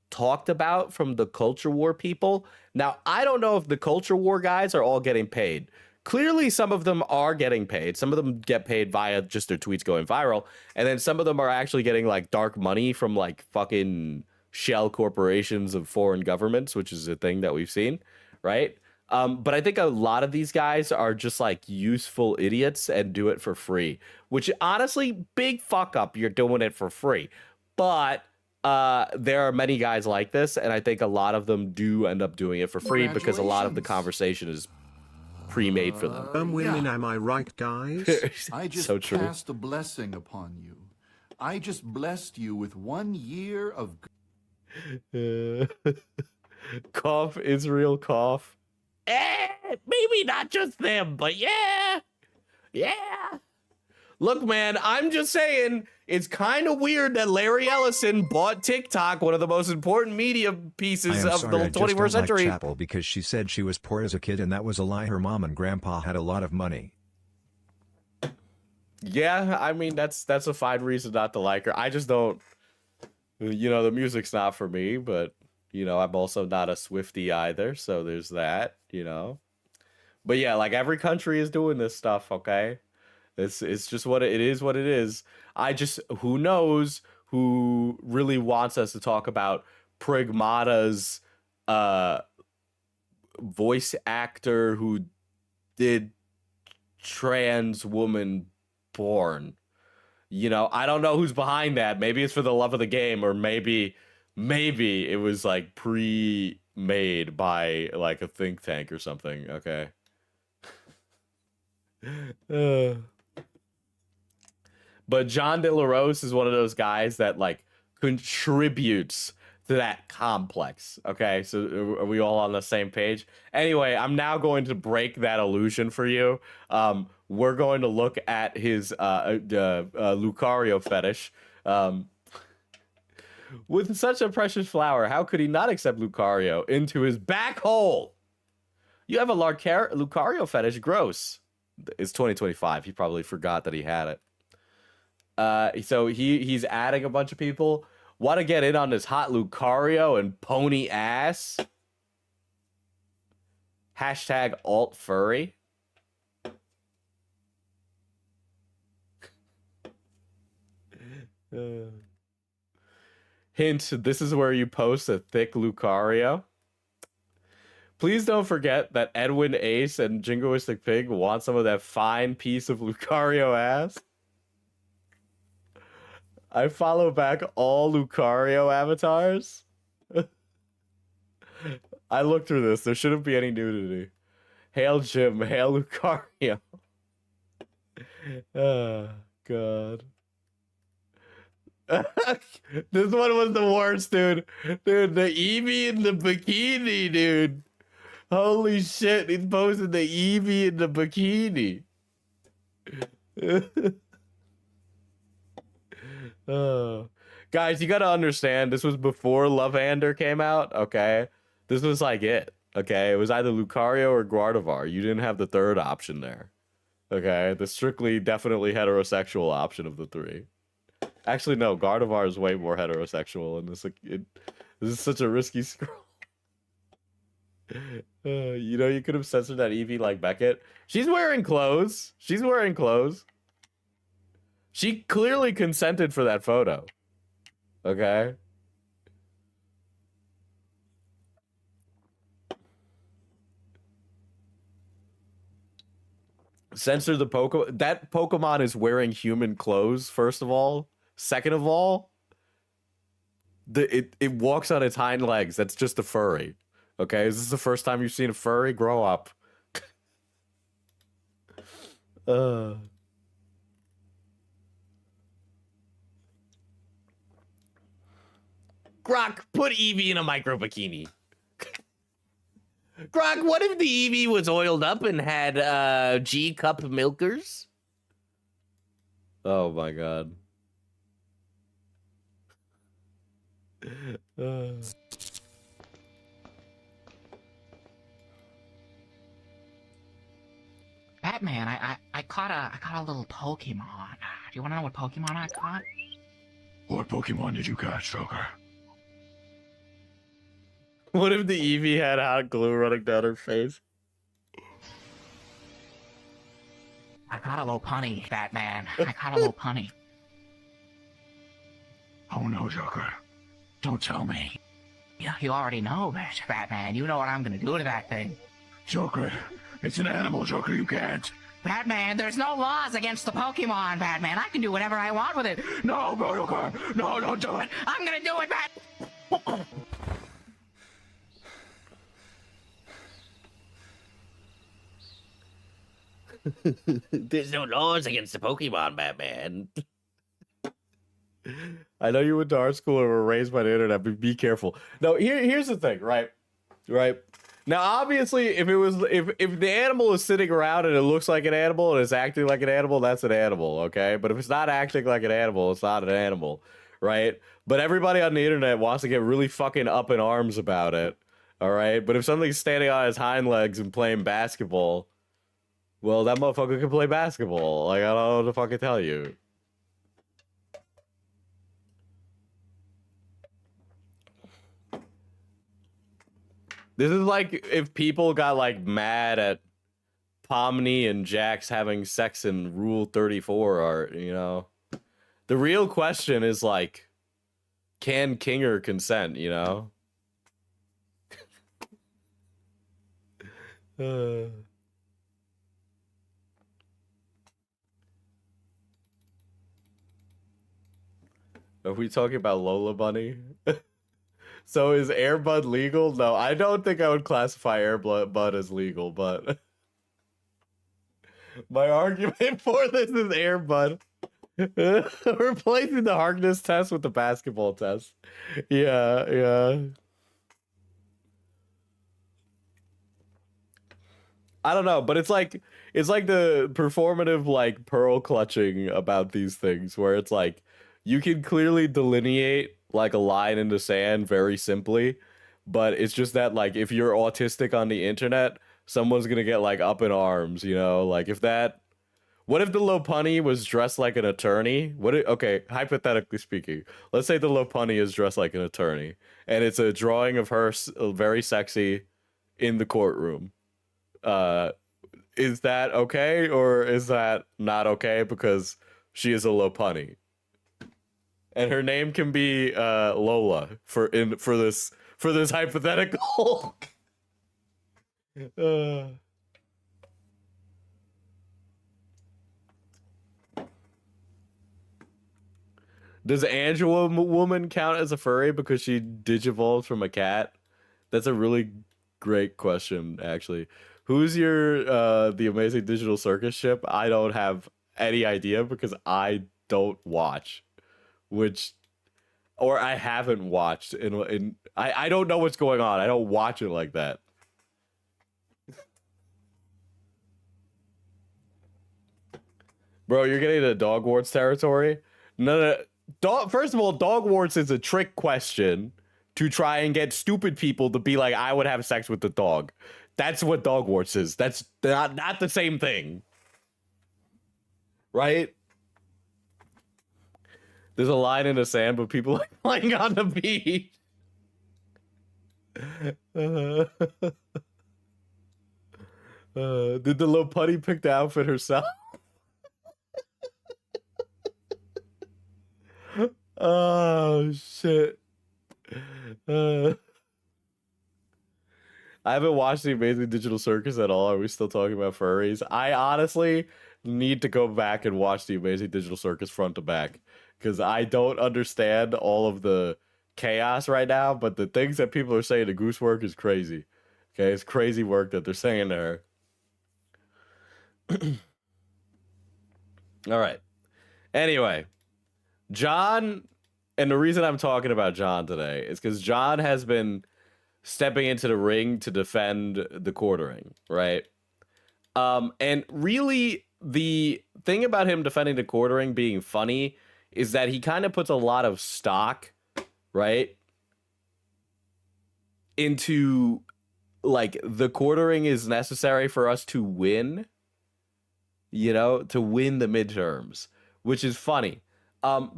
[SPEAKER 2] talked about from the culture war people. Now, I don't know if the culture war guys are all getting paid. Clearly, some of them are getting paid. Some of them get paid via just their tweets going viral. And then some of them are actually getting like dark money from like fucking shell corporations of foreign governments, which is a thing that we've seen, right? But I think a lot of these guys are just like useful idiots and do it for free, which honestly, big fuck up. You're doing it for free. But there are many guys like this, and I think a lot of them do end up doing it for free because a lot of the conversation is pre-made for them.
[SPEAKER 1] Women,
[SPEAKER 5] am I right, guys?
[SPEAKER 1] I just
[SPEAKER 2] So true.
[SPEAKER 1] cast a blessing upon you. I just blessed you with 1 year of...
[SPEAKER 2] Cough, Israel, cough. Maybe not just them, but yeah. Look, man, I'm just saying, it's kind of weird that Larry Ellison bought TikTok, one of the most important media pieces of the 21st century.
[SPEAKER 3] Like Chappel because she said she was poor as a kid, and that was a lie. Her mom and grandpa had a lot of money.
[SPEAKER 2] Yeah, I mean, that's a fine reason not to like her. I just don't, the music's not for me, but, I'm also not a Swiftie either, so there's that, But yeah, like every country is doing this stuff, okay? It's just what it is. Who knows who really wants us to talk about Pragmata's voice actor who did trans woman porn. I don't know who's behind that. Maybe it's for the love of the game, or maybe it was like pre-made by like a think tank or something. Okay. But John De La Rose is one of those guys that like contributes to that complex. Okay, so are we all on the same page? Anyway, I'm now going to break that illusion for you. We're going to look at his Lucario fetish. With such a precious flower, how could he not accept Lucario into his back hole? You have a Lucario fetish. Gross. It's 2025. He probably forgot that he had it. So he's adding a bunch of people. Want to get in on this hot Lucario and pony ass? Hashtag alt furry. Hint, this is where you post a thick Lucario. Please don't forget that Edwin Ace and Jingoistic Pig want some of that fine piece of Lucario ass. I follow back all Lucario avatars. I looked through this. There shouldn't be any nudity. Hail Jim. Hail Lucario. Oh, God. This one was the worst, dude. Dude, the Eevee in the bikini, dude. Holy shit, he's posting the Eevee in the bikini. Guys, you gotta understand, this was before Love-Hander came out, okay? This was like it, okay? It was either Lucario or Gardevoir. You didn't have the third option there, okay? The strictly, definitely heterosexual option of the three. Actually, no, Gardevoir is way more heterosexual, and this is such a risky scroll. You know, you could have censored that Eevee like Beckett. She's wearing clothes. She's wearing clothes. She clearly consented for that photo. Okay? Censor the Pokemon. That Pokemon is wearing human clothes, first of all. Second of all, it walks on its hind legs. That's just a furry. Okay, is this the first time you've seen a furry? Grow up. Grok, put Eevee in a micro bikini. Grok, what if the Eevee was oiled up and had G cup milkers? Oh my god.
[SPEAKER 5] Batman, I caught a little Pokemon. Do you want to know what Pokemon I caught?
[SPEAKER 6] What Pokemon did you catch, Joker?
[SPEAKER 2] What if the Eevee had hot glue running down her face?
[SPEAKER 5] I caught a little punny, Batman. I caught a little punny.
[SPEAKER 6] Oh no, Joker. Don't tell me.
[SPEAKER 5] Yeah, you already know, Batman. You know what I'm gonna do to that thing.
[SPEAKER 6] Joker, it's an animal, Joker, you can't.
[SPEAKER 5] Batman, there's no laws against the Pokemon, Batman. I can do whatever I want with it.
[SPEAKER 6] No, Joker. No, don't do it.
[SPEAKER 5] I'm gonna do it, Bat.
[SPEAKER 2] There's no laws against the Pokemon, Batman. I know you went to art school and were raised by the internet, but be careful. No, here's the thing, right? Now, obviously, if the animal is sitting around and it looks like an animal and it's acting like an animal, that's an animal, okay? But if it's not acting like an animal, it's not an animal, right? But everybody on the internet wants to get really fucking up in arms about it, all right? But if something's standing on its hind legs and playing basketball, well, that motherfucker can play basketball. Like, I don't know what to fucking tell you. This is like if people got like mad at Pomni and Jax having sex in Rule 34 art, you know? The real question is like, can Kinger consent, you know? Are we talking about Lola Bunny? So is Airbud legal? No, I don't think I would classify Airbud as legal, but my argument for this is Airbud. Replacing the hardness test with the basketball test. Yeah. I don't know, but it's like the performative like pearl clutching about these things where it's like you can clearly delineate like a line in the sand very simply, but it's just that like if you're autistic on the internet, someone's gonna get like up in arms, you know? Like if that, what if the Lopunny was dressed like an attorney? Okay, hypothetically speaking, let's say the Lopunny is dressed like an attorney, and it's a drawing of her very sexy in the courtroom. Is that okay, or is that not okay because she is a Lopunny? And her name can be Lola for this hypothetical. Does Angela Woman count as a furry because she digivolved from a cat? That's a really great question, actually. Who's your The Amazing Digital Circus ship? I don't have any idea because I don't watch, or I haven't watched I don't know what's going on. I don't watch it like that. Bro, you're getting into Dogwarts territory? No. First of all, Dogwarts is a trick question to try and get stupid people to be like, I would have sex with the dog. That's what Dogwarts is. That's not the same thing. Right? There's a line in the sand, but people like playing on the beach. Did the Lopunny pick the outfit herself? Oh shit. I haven't watched The Amazing Digital Circus at all. Are we still talking about furries? I honestly need to go back and watch The Amazing Digital Circus front to back because I don't understand all of the chaos right now, but the things that people are saying to Goosework is crazy. Okay, it's crazy work that they're saying there. All right. Anyway, John, and the reason I'm talking about John today is because John has been stepping into the ring to defend the quartering, right? And really, the thing about him defending the quartering being funny is that he kind of puts a lot of stock, right, into, like, the quartering is necessary for us to win, you know, to win the midterms, which is funny.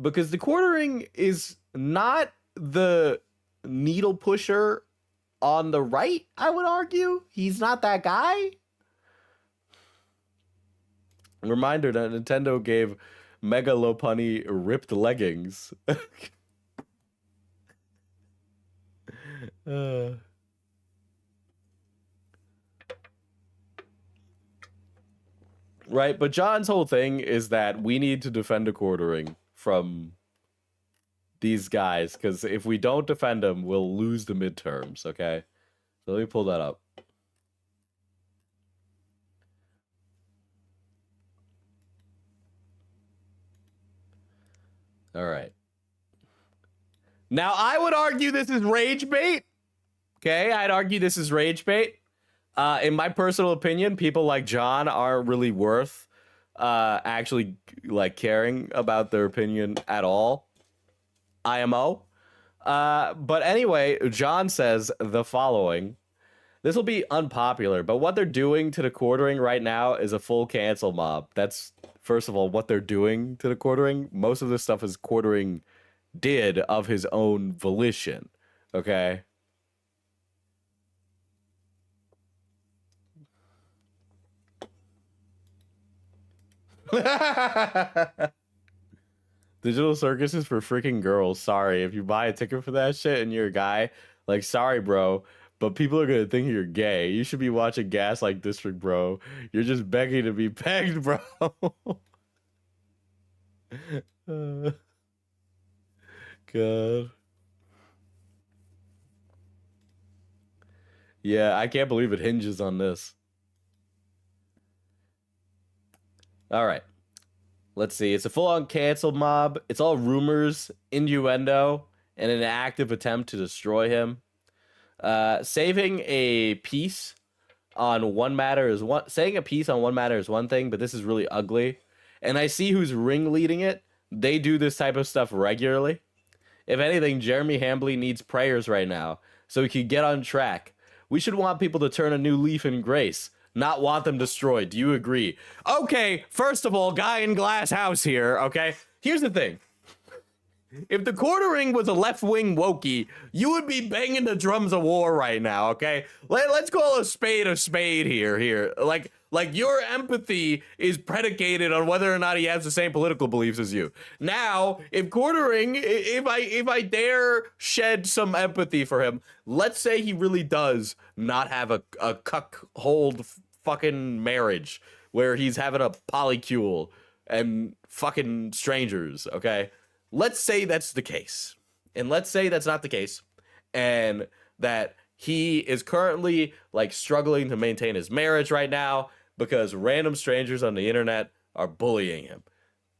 [SPEAKER 2] Because the quartering is not the needle pusher on the right, I would argue. He's not that guy. Reminder that Nintendo gave Mega Lopunny ripped leggings. Right, but John's whole thing is that we need to defend the quartering from these guys, because if we don't defend them, we'll lose the midterms, okay? So let me pull that up. All right. Now, I would argue this is rage bait. Okay, I'd argue this is rage bait. In my personal opinion, people like John aren't really worth actually like caring about their opinion at all. IMO. But anyway, John says the following. This will be unpopular, but what they're doing to the quartering right now is a full cancel mob. That's, first of all, what they're doing to the quartering. Most of this stuff is quartering did of his own volition. Okay? Digital Circus is for freaking girls. Sorry. If you buy a ticket for that shit and you're a guy, like, sorry, bro. But people are going to think you're gay. You should be watching Gaslight District, bro. You're just begging to be pegged, bro. God. Yeah, I can't believe it hinges on this. All right. Let's see. It's a full-on cancel mob. It's all rumors, innuendo, and an active attempt to destroy him. Saving a piece on one matter is one. Saying a piece on one matter is one thing, but this is really ugly. And I see who's ringleading it. they do this type of stuff regularly. If anything, Jeremy Hambley needs prayers right now so he can get on track. We should want people to turn a new leaf in grace, not want them destroyed. Do you agree? Okay, first of all, guy in glass house here, okay? Here's the thing. If the quartering was a left-wing wokey, you would be banging the drums of war right now, okay? Let's call a spade here. Like your empathy is predicated on whether or not he has the same political beliefs as you. Now, if quartering, if I dare shed some empathy for him, let's say he really does not have a cuckold fucking marriage where he's having a polycule and fucking strangers, okay? Let's say that's the case. And let's say that's not the case. And that he is currently like struggling to maintain his marriage right now because random strangers on the internet are bullying him.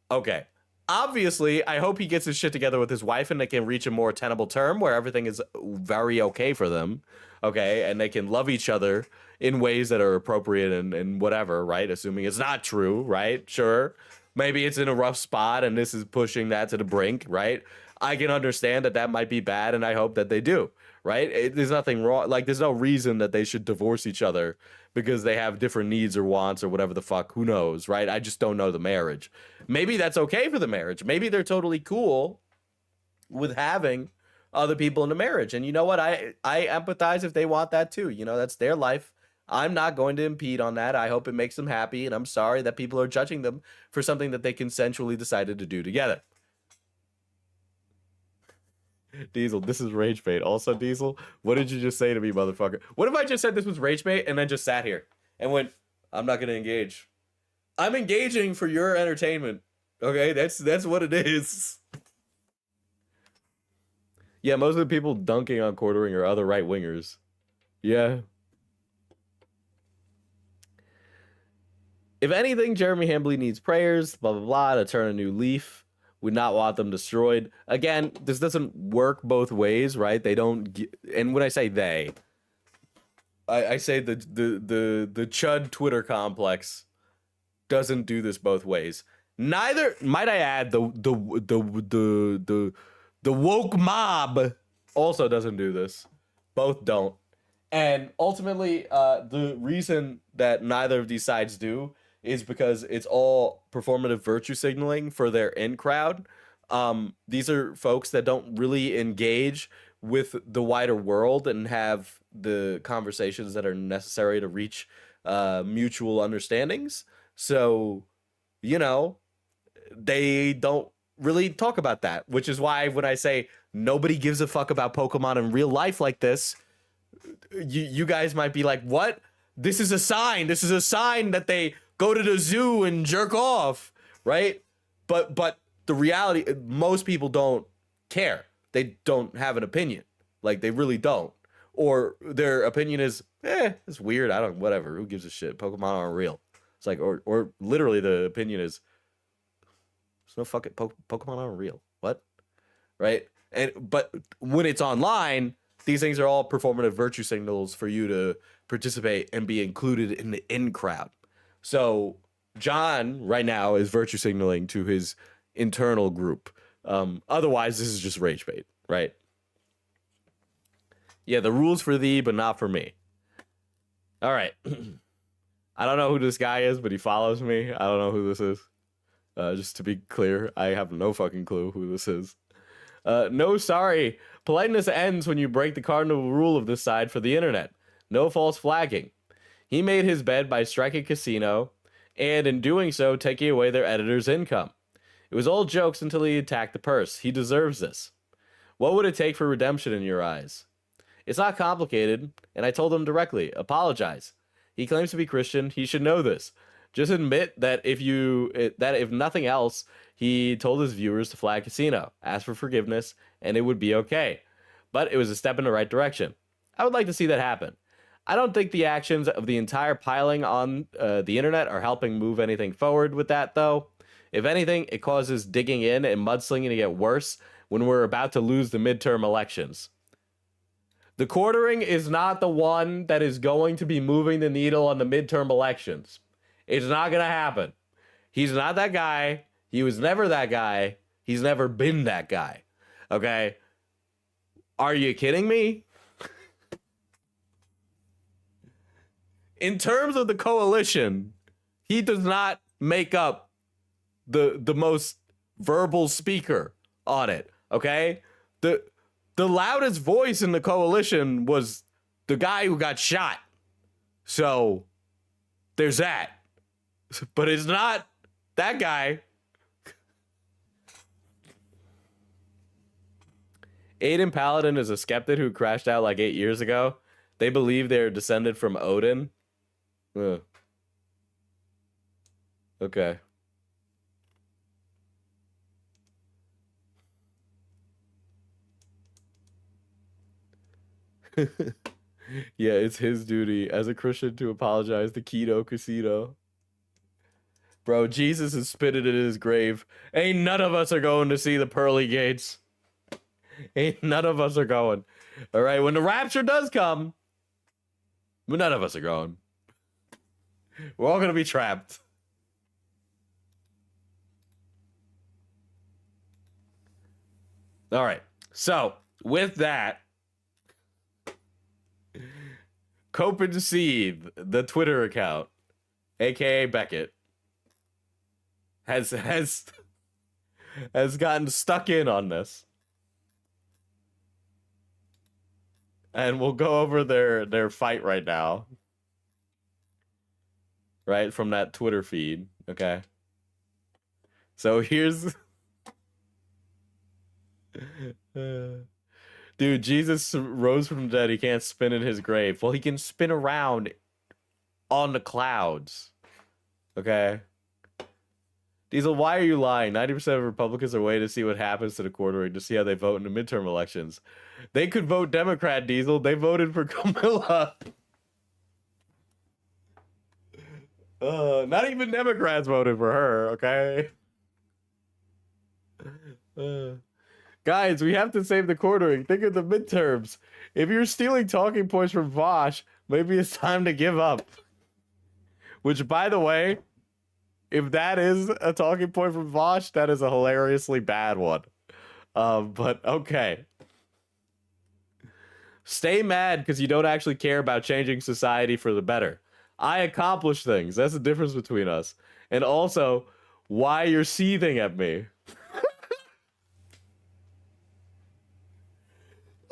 [SPEAKER 2] Okay. Obviously, I hope he gets his shit together with his wife and they can reach a more tenable term where everything is very okay for them. Okay. And they can love each other in ways that are appropriate and whatever, right? Assuming it's not true, right? Sure. Maybe it's in a rough spot and this is pushing that to the brink, right? I can understand that might be bad and I hope that they do, right? There's nothing wrong. Like, there's no reason that they should divorce each other because they have different needs or wants or whatever the fuck. Who knows, right? I just don't know the marriage. Maybe that's okay for the marriage. Maybe they're totally cool with having other people in the marriage. And you know what? I empathize if they want that too. You know, that's their life. I'm not going to impede on that. I hope it makes them happy, and I'm sorry that people are judging them for something that they consensually decided to do together. Diesel, this is rage bait. Also, Diesel, what did you just say to me, motherfucker? What if I just said this was rage bait and then just sat here and went, I'm not going to engage. I'm engaging for your entertainment. Okay, that's what it is. Yeah, most of the people dunking on quartering are other right-wingers. Yeah. If anything, Jeremy Hambley needs prayers, blah, blah, blah, to turn a new leaf. Would not want them destroyed. Again, this doesn't work both ways, right? They don't, and when I say they, I say the Chud Twitter complex doesn't do this both ways. Neither, might I add, the woke mob also doesn't do this. Both don't. And ultimately, the reason that neither of these sides do is because it's all performative virtue signaling for their in crowd. These are folks that don't really engage with the wider world and have the conversations that are necessary to reach mutual understandings. So, you know, they don't really talk about that, which is why when I say nobody gives a fuck about Pokemon in real life like this, you guys might be like, what? This is a sign. This is a sign that they go to the zoo and jerk off, right? But the reality, most people don't care. They don't have an opinion. Like, they really don't. Or their opinion is, it's weird. Whatever. Who gives a shit? Pokemon aren't real. It's like, or literally the opinion is, there's no fucking Pokemon aren't real. What? Right? But when it's online, these things are all performative virtue signals for you to participate and be included in the in crowd. So John right now is virtue signaling to his internal group. Otherwise, this is just rage bait, right? Yeah, the rules for thee, but not for me. All right. I don't know who this guy is, but he follows me. I don't know who this is. Just to be clear, I have no fucking clue who this is. No, sorry. Politeness ends when you break the cardinal rule of this side for the internet. No false flagging. He made his bed by striking casino, and in doing so, taking away their editor's income. It was all jokes until he attacked the purse. He deserves this. What would it take for redemption in your eyes? It's not complicated, and I told him directly, apologize. He claims to be Christian. He should know this. Just admit that if nothing else, he told his viewers to flag casino, ask for forgiveness, and it would be okay. But it was a step in the right direction. I would like to see that happen. I don't think the actions of the entire piling on the internet are helping move anything forward with that, though. If anything, it causes digging in and mudslinging to get worse when we're about to lose the midterm elections. The quartering is not the one that is going to be moving the needle on the midterm elections. It's not going to happen. He's not that guy. He was never that guy. He's never been that guy. Okay? Are you kidding me? In terms of the coalition, he does not make up the most verbal speaker on it, okay? The loudest voice in the coalition was the guy who got shot. So there's that. But it's not that guy. Aiden Paladin is a skeptic who crashed out like 8 years ago. They believe they're descended from Odin. Ugh. Okay. Yeah, it's his duty as a Christian to apologize to Keto Casino. Bro, Jesus is spitting in his grave. Ain't none of us are going to see the pearly gates. Ain't none of us are going. All right, when the rapture does come, none of us are going. We're all going to be trapped. All right, so with that, Copen Seed, the Twitter account, aka Beckett, has gotten stuck in on this. And we'll go over their fight right now. Right, from that Twitter feed, okay? So here's... Dude, Jesus rose from the dead. He can't spin in his grave. Well, he can spin around on the clouds. Okay? Diesel, why are you lying? 90% of Republicans are waiting to see what happens to the quartering to see how they vote in the midterm elections. They could vote Democrat, Diesel. They voted for Camilla. Not even Democrats voted for her, okay? Guys, we have to save the quartering. Think of the midterms. If you're stealing talking points from Vosh, maybe it's time to give up. Which, by the way, if that is a talking point from Vosh, that is a hilariously bad one. But okay. Stay mad because you don't actually care about changing society for the better. I accomplish things. That's the difference between us. And also, why you're seething at me.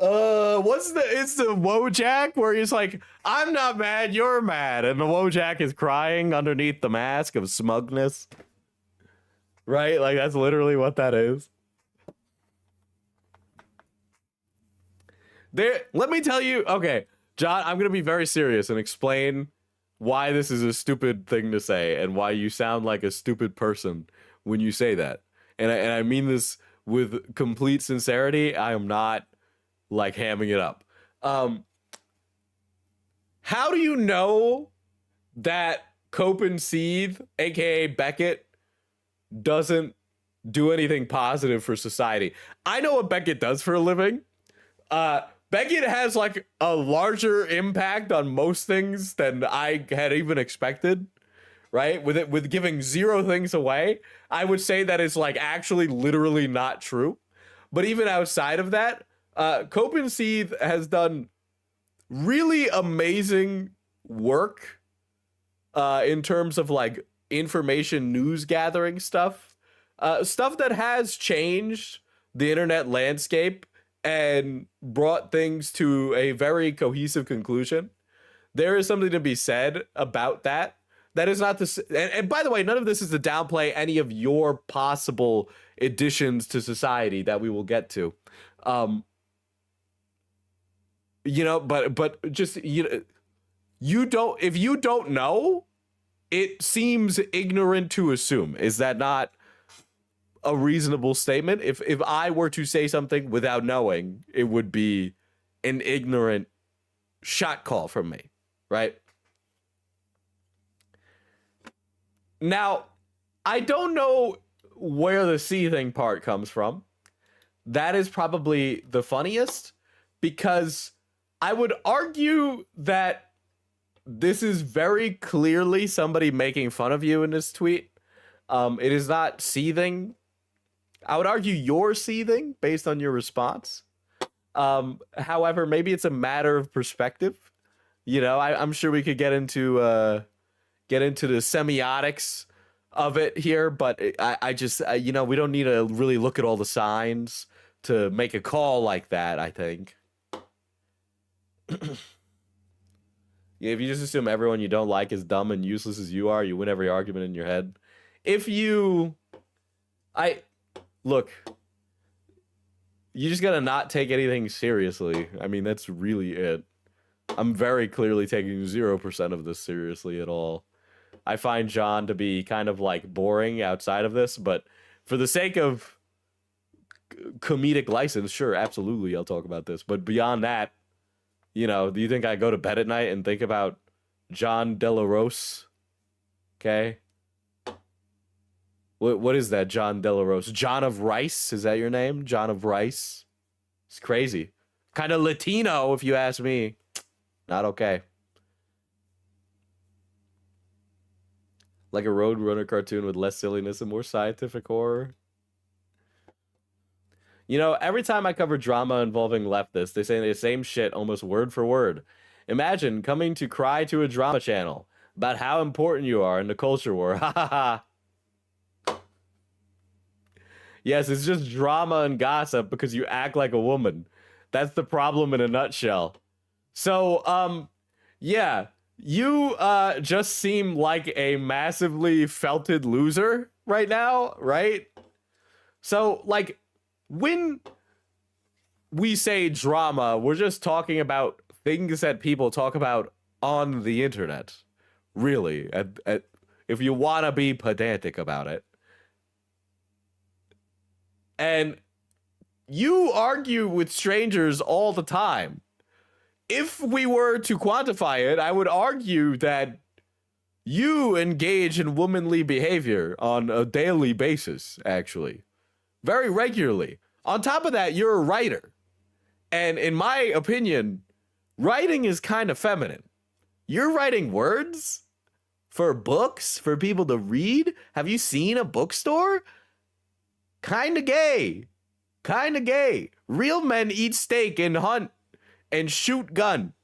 [SPEAKER 2] It's the Wojak where he's like, I'm not mad, you're mad. And the Wojak is crying underneath the mask of smugness. Right? Like, that's literally what that is. Let me tell you, okay, John, I'm going to be very serious and explain why this is a stupid thing to say and why you sound like a stupid person when you say that. And I mean this with complete sincerity. I am not like hamming it up. How do you know that Copen Seed, aka Beckett, doesn't do anything positive for society? I know what Beckett does for a living. Beckett has like a larger impact on most things than I had even expected, right? With giving 0 things away, I would say that is like actually literally not true. But even outside of that, Copen Seed has done really amazing work in terms of like information news gathering stuff, stuff that has changed the internet landscape and brought things to a very cohesive conclusion. There is something to be said about that. That is not to, and by the way, none of this is to downplay any of your possible additions to society that we will get to. You know, but just, you know, if you don't know, it seems ignorant to assume. Is that not a reasonable statement? If I were to say something without knowing, it would be an ignorant shot call from me, right? Now, I don't know where the seething part comes from. That is probably the funniest, because I would argue that this is very clearly somebody making fun of you in this tweet. It is not seething. I would argue you're seething based on your response. However, maybe it's a matter of perspective. You know, I'm sure we could get into the semiotics of it here, but I just you know, we don't need to really look at all the signs to make a call like that, I think. Yeah, if you just assume everyone you don't like is dumb and useless as you are, you win every argument in your head. If you look, you just gotta not take anything seriously. I mean, that's really it. I'm very clearly taking 0% of this seriously at all. I find John to be kind of like boring outside of this, but for the sake of comedic license, sure, absolutely, I'll talk about this. But beyond that, you know, do you think I go to bed at night and think about John De La Rose? Okay. What is that, John De La Rose? John of Rice? Is that your name? John of Rice? It's crazy. Kind of Latino, if you ask me. Not okay. Like a Roadrunner cartoon with less silliness and more scientific horror. You know, every time I cover drama involving leftists, they say the same shit almost word for word. Imagine coming to cry to a drama channel about how important you are in the culture war. Ha ha ha. Yes, it's just drama and gossip because you act like a woman. That's the problem in a nutshell. So, yeah, you just seem like a massively felted loser right now, right? So, like, when we say drama, we're just talking about things that people talk about on the internet. Really, if you want to be pedantic about it. And you argue with strangers all the time. If we were to quantify it, I would argue that you engage in womanly behavior on a daily basis, actually. Very regularly. On top of that, you're a writer. And in my opinion, writing is kind of feminine. You're writing words for books, for people to read? Have you seen a bookstore? Kinda gay. Kinda gay. Real men eat steak and hunt and shoot gun.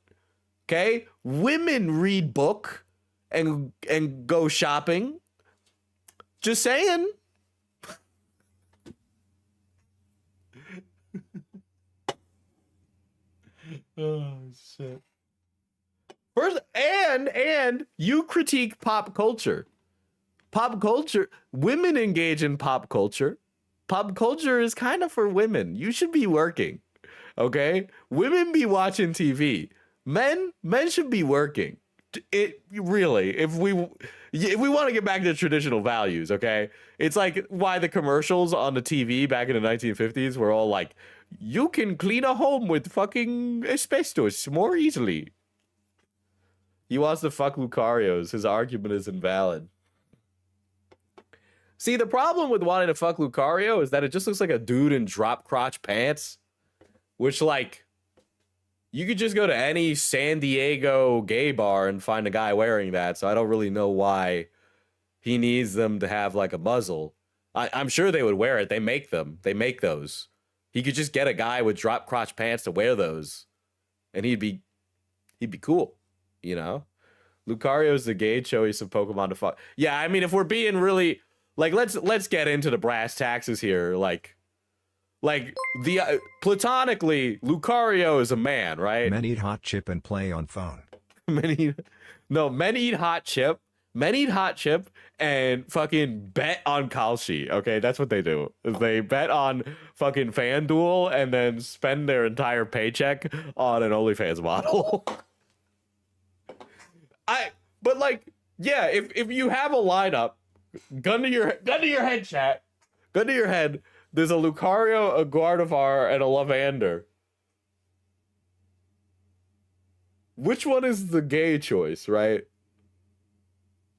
[SPEAKER 2] Okay? Women read book and go shopping. Just saying. Oh shit. First, and you critique pop culture. Pop culture, women engage in pop culture. Pop culture is kind of for women. You should be working. Okay? Women be watching TV. Men should be working. It really, if we want to get back to traditional values, okay? It's like why the commercials on the TV back in the 1950s were all like, you can clean a home with fucking asbestos more easily. He wants to fuck Lucarios. His argument is invalid. See, the problem with wanting to fuck Lucario is that it just looks like a dude in drop crotch pants. Which, like, you could just go to any San Diego gay bar and find a guy wearing that, so I don't really know why he needs them to have, like, a muzzle. I'm sure they would wear it. They make them. They make those. He could just get a guy with drop crotch pants to wear those, and he'd be cool, you know? Lucario's the gay choice of Pokemon to fuck. Yeah, I mean, if we're being really... Like, let's get into the brass taxes here. Like the platonically, Lucario is a man, right?
[SPEAKER 3] Men eat hot chip and play on phone.
[SPEAKER 2] Men eat hot chip. Men eat hot chip and fucking bet on Kalshi. Okay, that's what they do. They bet on fucking FanDuel and then spend their entire paycheck on an OnlyFans model. But like, yeah, if you have a lineup. Gun to your head, chat. Gun to your head. There's a Lucario, a Gardevoir, and a Lavander. Which one is the gay choice, right?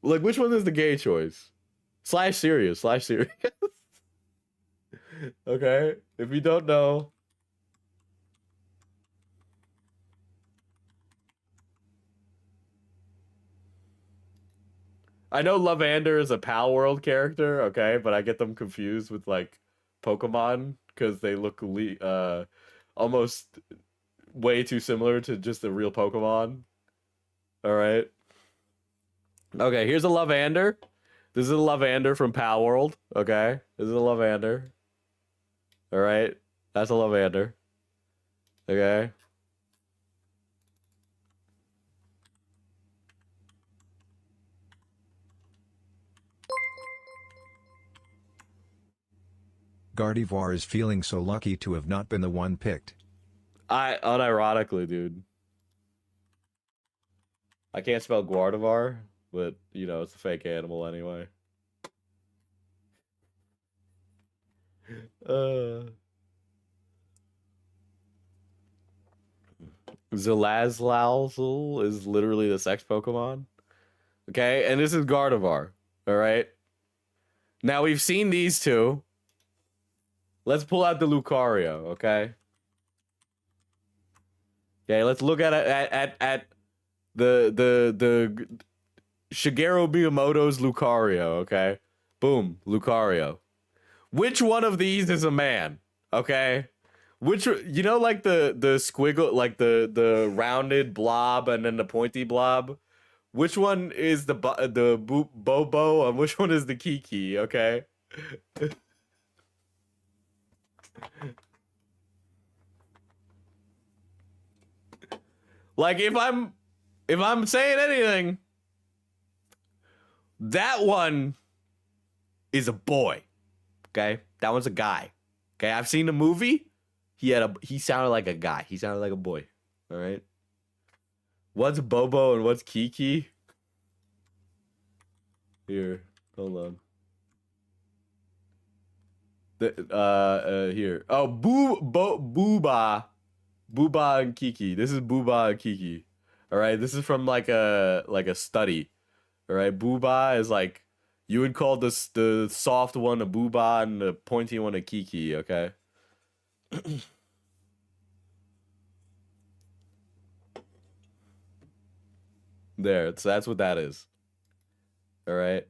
[SPEAKER 2] Like, which one is the gay choice? Slash serious. Okay? If you don't know... I know Lavander is a Pal World character, okay, but I get them confused with, like, Pokemon because they look almost way too similar to just a real Pokemon. All right. Okay, here's a Lavander. This is a Lavander from Pal World. Okay, this is a Lavander. All right, that's a Lavander. Okay.
[SPEAKER 3] Gardevoir is feeling so lucky to have not been the one picked.
[SPEAKER 2] Unironically, dude. I can't spell Gardevoir, but you know it's a fake animal anyway. Zalazlalzul is literally the sex Pokemon. Okay, and this is Gardevoir. All right. Now we've seen these two. Let's pull out the Lucario, okay? Okay, let's look at the Shigeru Miyamoto's Lucario, okay? Boom, Lucario. Which one of these is a man? Okay? Which, you know, like the squiggle, like the rounded blob and then the pointy blob? Which one is the Bobo and which one is the Kiki, okay? Like if I'm saying anything, that one is a boy. Okay? That one's a guy. Okay? I've seen the movie. He sounded like a guy. He sounded like a boy. All right? What's Bobo and what's Kiki? Here, hold on. Here. Oh, Booba and Kiki. This is Booba and Kiki. All right, this is from like a study. All right, Booba is like you would call this the soft one a Booba and the pointy one a Kiki. Okay. There, so that's what that is. All right.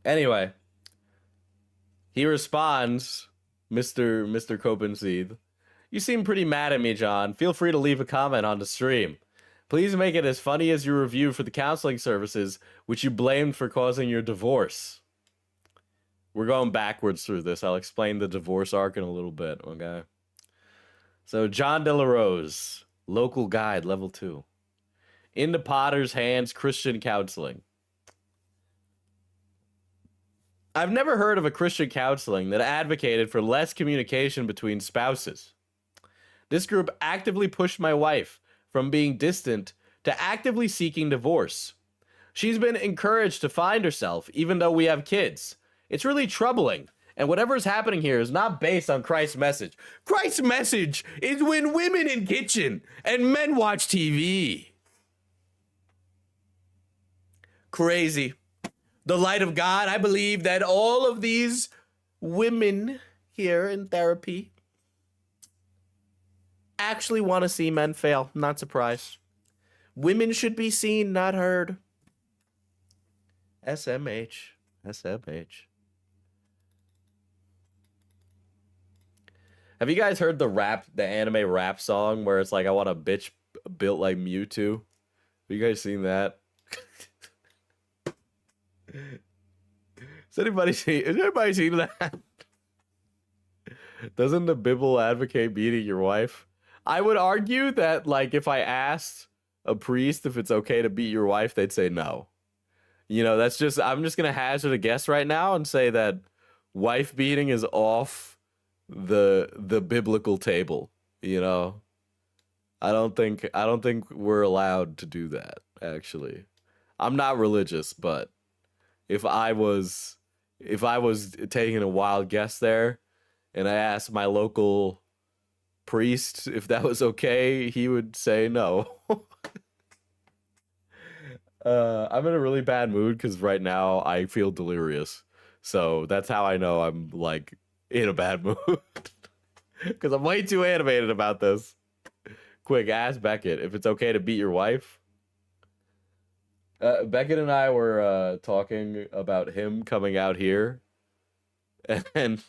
[SPEAKER 2] Anyway, he responds, Mr. Copenseed. You seem pretty mad at me, John. Feel free to leave a comment on the stream. Please make it as funny as your review for the counseling services, which you blamed for causing your divorce. We're going backwards through this. I'll explain the divorce arc in a little bit, okay? So, John De La Rose, local guide, level 2. Into Potter's Hands Christian Counseling. I've never heard of a Christian counseling that advocated for less communication between spouses. This group actively pushed my wife from being distant to actively seeking divorce. She's been encouraged to find herself, even though we have kids. It's really troubling, and whatever's happening here is not based on Christ's message. Christ's message is when women in kitchen and men watch TV. Crazy. The light of God, I believe that all of these women here in therapy actually want to see men fail. Not surprised. Women should be seen, not heard. SMH. SMH. Have you guys heard the anime rap song where it's like, I want a bitch built like Mewtwo? Have you guys seen that? Has anybody seen that? Doesn't the Bible advocate beating your wife? I would argue that, like, if I asked a priest if it's okay to beat your wife, they'd say no. You know, I'm just gonna hazard a guess right now and say that wife beating is off the biblical table. You know, I don't think we're allowed to do that. Actually, I'm not religious, but if I was taking a wild guess there, and I asked my local priest if that was okay, he would say no. I'm in a really bad mood because right now I feel delirious. So that's how I know I'm like in a bad mood. Because I'm way too animated about this. Quick, ask Beckett if it's okay to beat your wife. Beckett and I were talking about him coming out here, and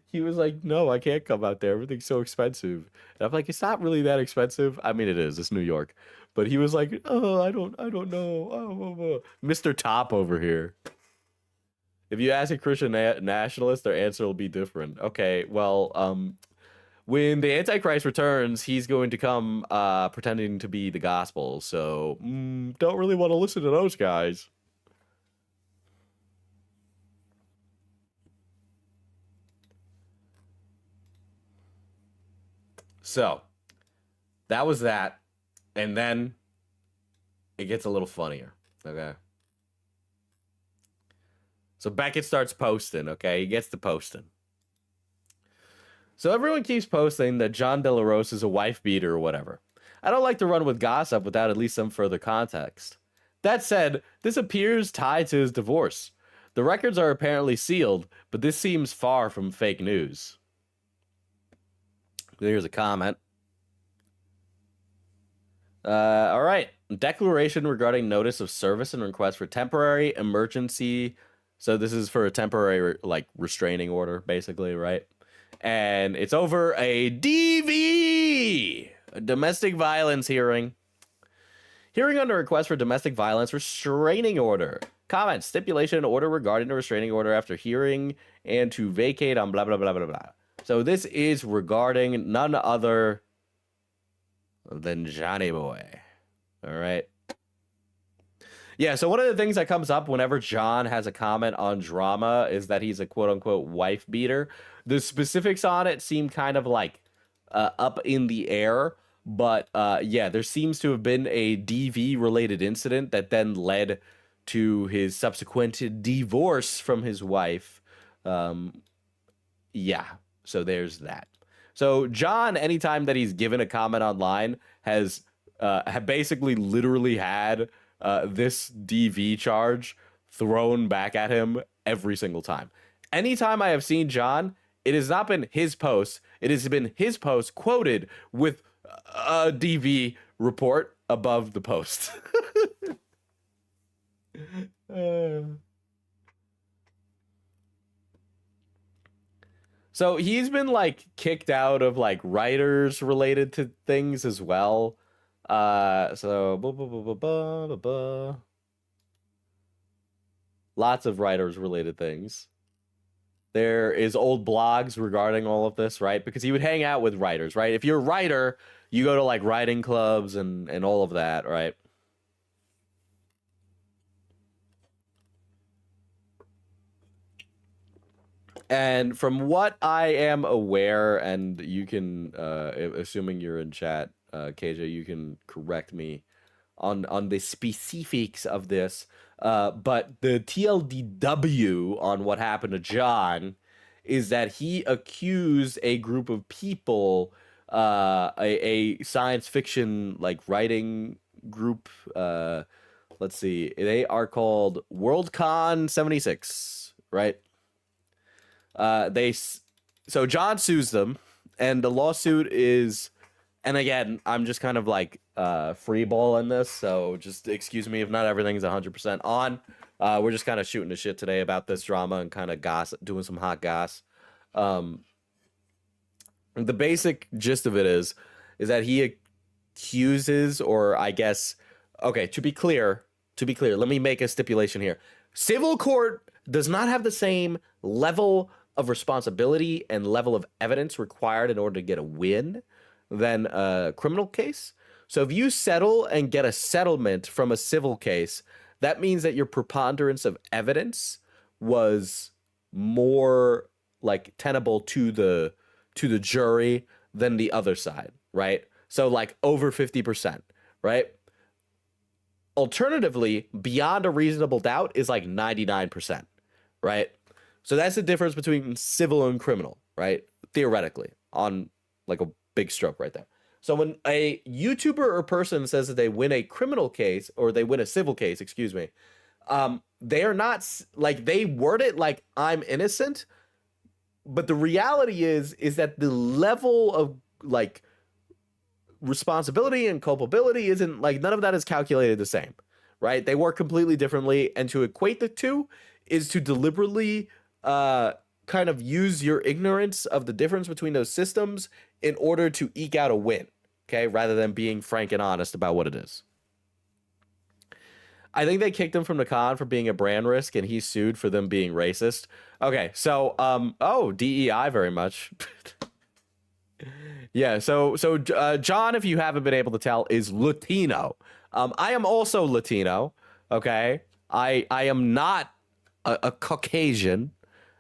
[SPEAKER 2] he was like, "No, I can't come out there. Everything's so expensive." And I'm like, "It's not really that expensive. I mean, it is. It's New York." But he was like, "Oh, I don't know." Mr. Top over here. If you ask a Christian nationalist, their answer will be different. Okay, well, when the Antichrist returns, he's going to come pretending to be the gospel. So, don't really want to listen to those guys. So, that was that. And then it gets a little funnier. Okay. So Beckett starts posting, okay? He gets to posting. So everyone keeps posting that John De La Rose is a wife beater or whatever. I don't like to run with gossip without at least some further context. That said, this appears tied to his divorce. The records are apparently sealed, but this seems far from fake news. Here's a comment. All right. Declaration regarding notice of service and request for temporary emergency. So this is for a temporary, like, restraining order, basically, right? And it's over a DV, a domestic violence hearing. Hearing under request for domestic violence restraining order. Comment, stipulation, order regarding a restraining order after hearing and to vacate on blah, blah, blah, blah, blah. So this is regarding none other than Johnny Boy. All right. Yeah, so one of the things that comes up whenever John has a comment on drama is that he's a quote-unquote wife beater. The specifics on it seem kind of like up in the air, but yeah, there seems to have been a DV-related incident that then led to his subsequent divorce from his wife. Yeah, so there's that. So John, anytime that he's given a comment online, has basically literally had this DV charge thrown back at him every single time. Anytime I have seen John, it has not been his post. It has been his post quoted with a DV report above the post. So he's been like kicked out of like writers related to things as well. Lots of writers related things. There is old blogs regarding all of this, right? Because he would hang out with writers, right? If you're a writer, you go to like writing clubs and all of that, right? And from what I am aware, and you can, assuming you're in chat, KJ, you can correct me on the specifics of this. But the TLDW on what happened to John is that he accused a group of people, a science fiction like writing group. Let's see, they are called Worldcon 76, right? So John sues them, and the lawsuit is, and again, I'm just kind of like freeballing this, so just excuse me if not everything's 100% on. We're just kind of shooting the shit today about this drama and kind of gossip, doing some hot goss. The basic gist of it is that he accuses, or I guess, okay, to be clear, let me make a stipulation here. Civil court does not have the same level of responsibility and level of evidence required in order to get a win than a criminal case. So if you settle and get a settlement from a civil case, that means that your preponderance of evidence was more like tenable to the jury than the other side, right? So like over 50%, right? Alternatively, beyond a reasonable doubt is like 99%, right? So that's the difference between civil and criminal, right? Theoretically, on like a big stroke right there. So when a YouTuber or person says that they win a criminal case, or they win a civil case, excuse me, they are not, like, they word it like I'm innocent, but the reality is that the level of like responsibility and culpability isn't like, none of that is calculated the same, right? They work completely differently, and to equate the two is to deliberately kind of use your ignorance of the difference between those systems in order to eke out a win, okay, rather than being frank and honest about what it is. I think they kicked him from the con for being a brand risk, and he sued for them being racist. Okay, so oh, DEI very much. Yeah, so John, if you haven't been able to tell, is Latino. I am also Latino. Okay, I am not a Caucasian.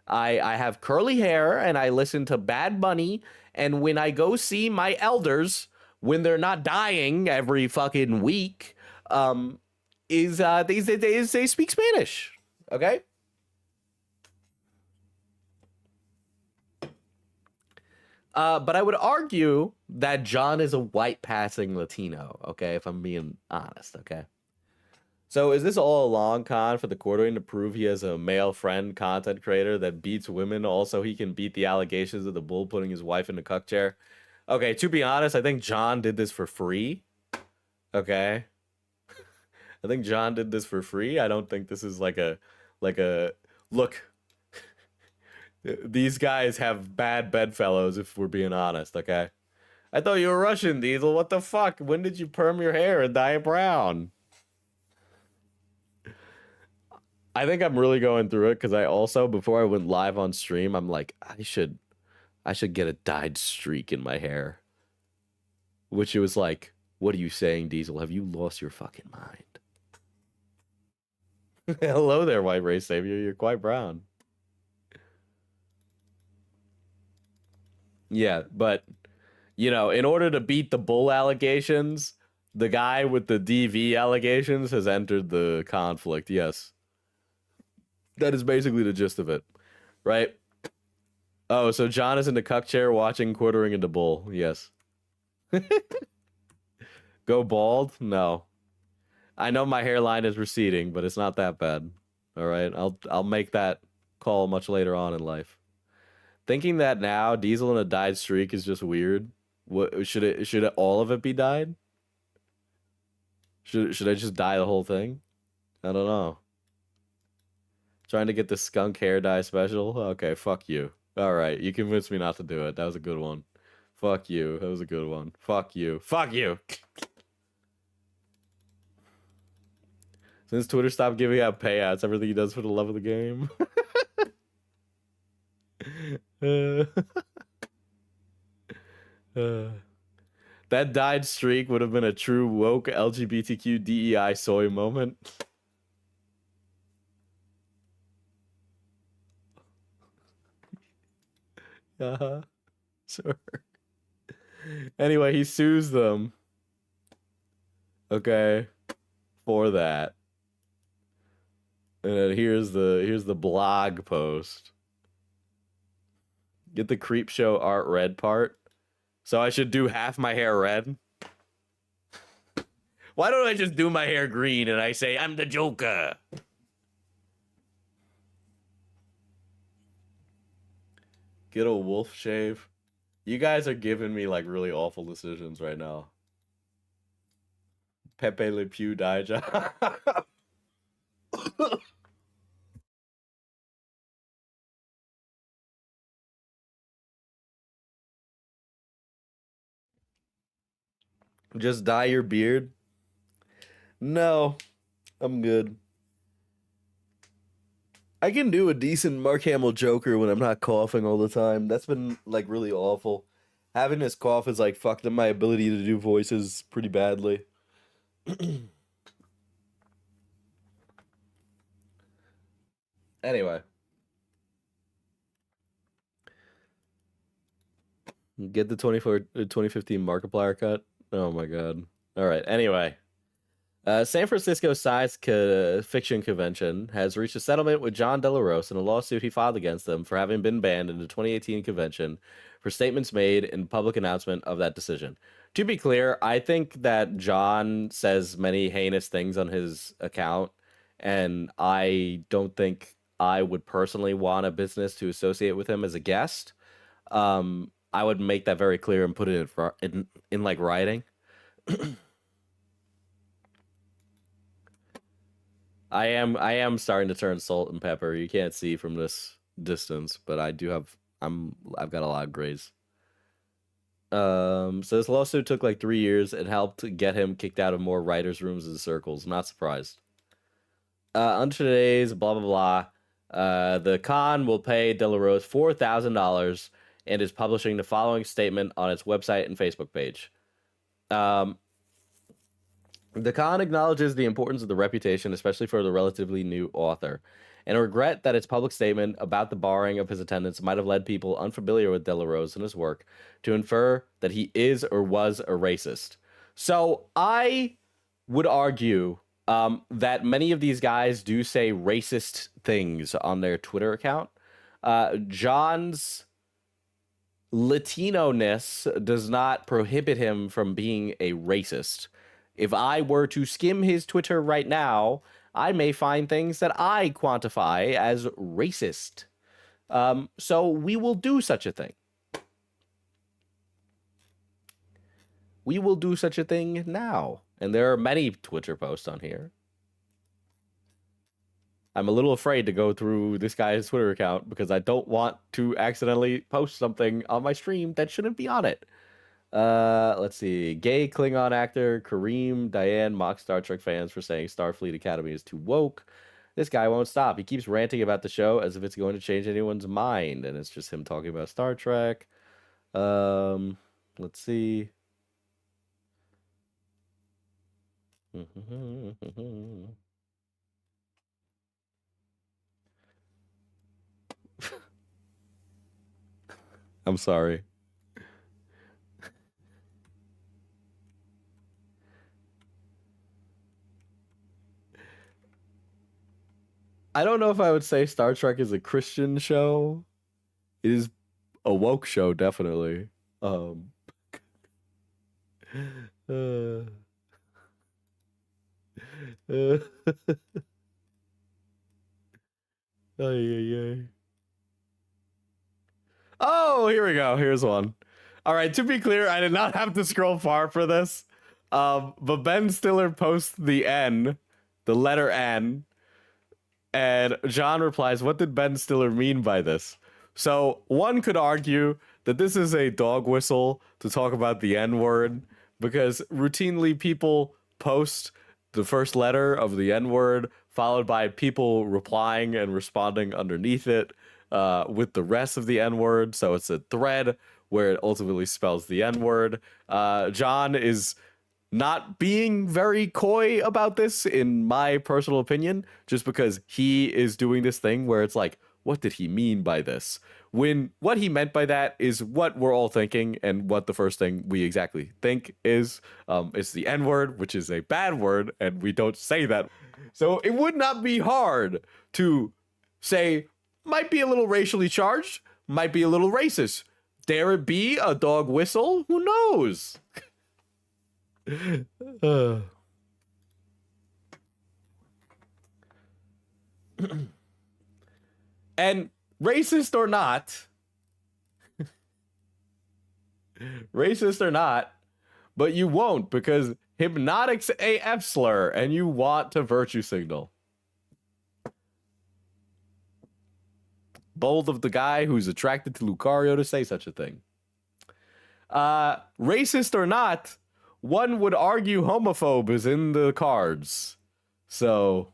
[SPEAKER 2] I have curly hair, and I listen to Bad Bunny. And when I go see my elders, when they're not dying every fucking week, they speak Spanish. Okay. But I would argue that John is a white passing Latino, okay, if I'm being honest, okay? So is this all a long con for the Quartering to prove he has a male friend content creator that beats women? Also, he can beat the allegations of the bull putting his wife in the cuck chair. Okay, to be honest, I think John did this for free, okay? I think John did this for free. I don't think this is like a look. These guys have bad bedfellows, if we're being honest, okay? I thought you were Russian, Diesel. What the fuck? When did you perm your hair and dye it brown? I think I'm really going through it because I also, before I went live on stream, I'm like, I should get a dyed streak in my hair. Which it was like, what are you saying, Diesel? Have you lost your fucking mind? Hello there, white race savior. You're quite brown. Yeah, but, you know, in order to beat the bull allegations, the guy with the DV allegations has entered the conflict, yes. That is basically the gist of it, right? Oh, so John is in the cuck chair watching Quartering into Bull, yes. Go bald? No. I know my hairline is receding, but it's not that bad. All right, I'll make that call much later on in life. Thinking that now Diesel in a dyed streak is just weird. What should it all of it be dyed? Should I just dye the whole thing? I don't know. Trying to get the skunk hair dye special? Okay, fuck you. All right, you convinced me not to do it. That was a good one. Fuck you. That was a good one. Fuck you. Fuck you. Since Twitter stopped giving out payouts, everything he does for the love of the game. That dyed streak would have been a true woke LGBTQ DEI soy moment. Sure. Anyway, he sues them. Okay. For that. And then here's the blog post. Get the creep show art red part. So I should do half my hair red? Why don't I just do my hair green and I say, I'm the Joker? Get a wolf shave. You guys are giving me like really awful decisions right now. Pepe Le Pew dye job. Just dye your beard? No, I'm good. I can do a decent Mark Hamill Joker when I'm not coughing all the time. That's been like really awful. Having this cough has like fucked up my ability to do voices pretty badly. Anyway. Get the 2015 Markiplier cut. Oh my god. All right. Anyway. San Francisco Science Fiction Convention has reached a settlement with John De La Rose in a lawsuit he filed against them for having been banned in the 2018 convention for statements made in public announcement of that decision. To be clear, I think that John says many heinous things on his account, and I don't think I would personally want a business to associate with him as a guest. I would make that very clear and put it in like writing. I am starting to turn salt and pepper. You can't see from this distance, but I've got a lot of grays. So this lawsuit took like 3 years. It helped get him kicked out of more writers' rooms and circles. Not surprised. Under today's blah blah blah, the con will pay De La Rose $4,000 and is publishing the following statement on its website and Facebook page. The con acknowledges the importance of the reputation, especially for the relatively new author, and a regret that its public statement about the barring of his attendance might have led people unfamiliar with De La Rose and his work to infer that he is or was a racist. So I would argue that many of these guys do say racist things on their Twitter account. John's Latino-ness does not prohibit him from being a racist. If I were to skim his Twitter right now, I may find things that I quantify as racist. So we will do such a thing. We will do such a thing now. And there are many Twitter posts on here. I'm a little afraid to go through this guy's Twitter account because I don't want to accidentally post something on my stream that shouldn't be on it. Let's see. Gay Klingon actor Kareem Diane mocks Star Trek fans for saying Starfleet Academy is too woke. This guy won't stop. He keeps ranting about the show as if it's going to change anyone's mind, and it's just him talking about Star Trek. Let's see. I'm sorry. I don't know if I would say Star Trek is a Christian show. It is a woke show, definitely. Oh, here we go. Here's one. All right, to be clear, I did not have to scroll far for this. But Ben Stiller posts the N, the letter N, and John replies, "What did Ben Stiller mean by this?" So one could argue that this is a dog whistle to talk about the N-word, because routinely people post the first letter of the N-word followed by people replying and responding underneath it with the rest of the N-word. So it's a thread where it ultimately spells the N-word. John is not being very coy about this, in my personal opinion, just because he is doing this thing where it's like, what did he mean by this? When what he meant by that is what we're all thinking, and what the first thing we exactly think is, it's the N-word, which is a bad word, and we don't say that. So it would not be hard to say, might be a little racially charged, might be a little racist. Dare it be a dog whistle? Who knows? And racist or not, but you won't, because hypnotic's a F slur and you want to virtue signal. Bold of the guy who's attracted to Lucario to say such a thing. Racist or not, one would argue homophobe is in the cards. So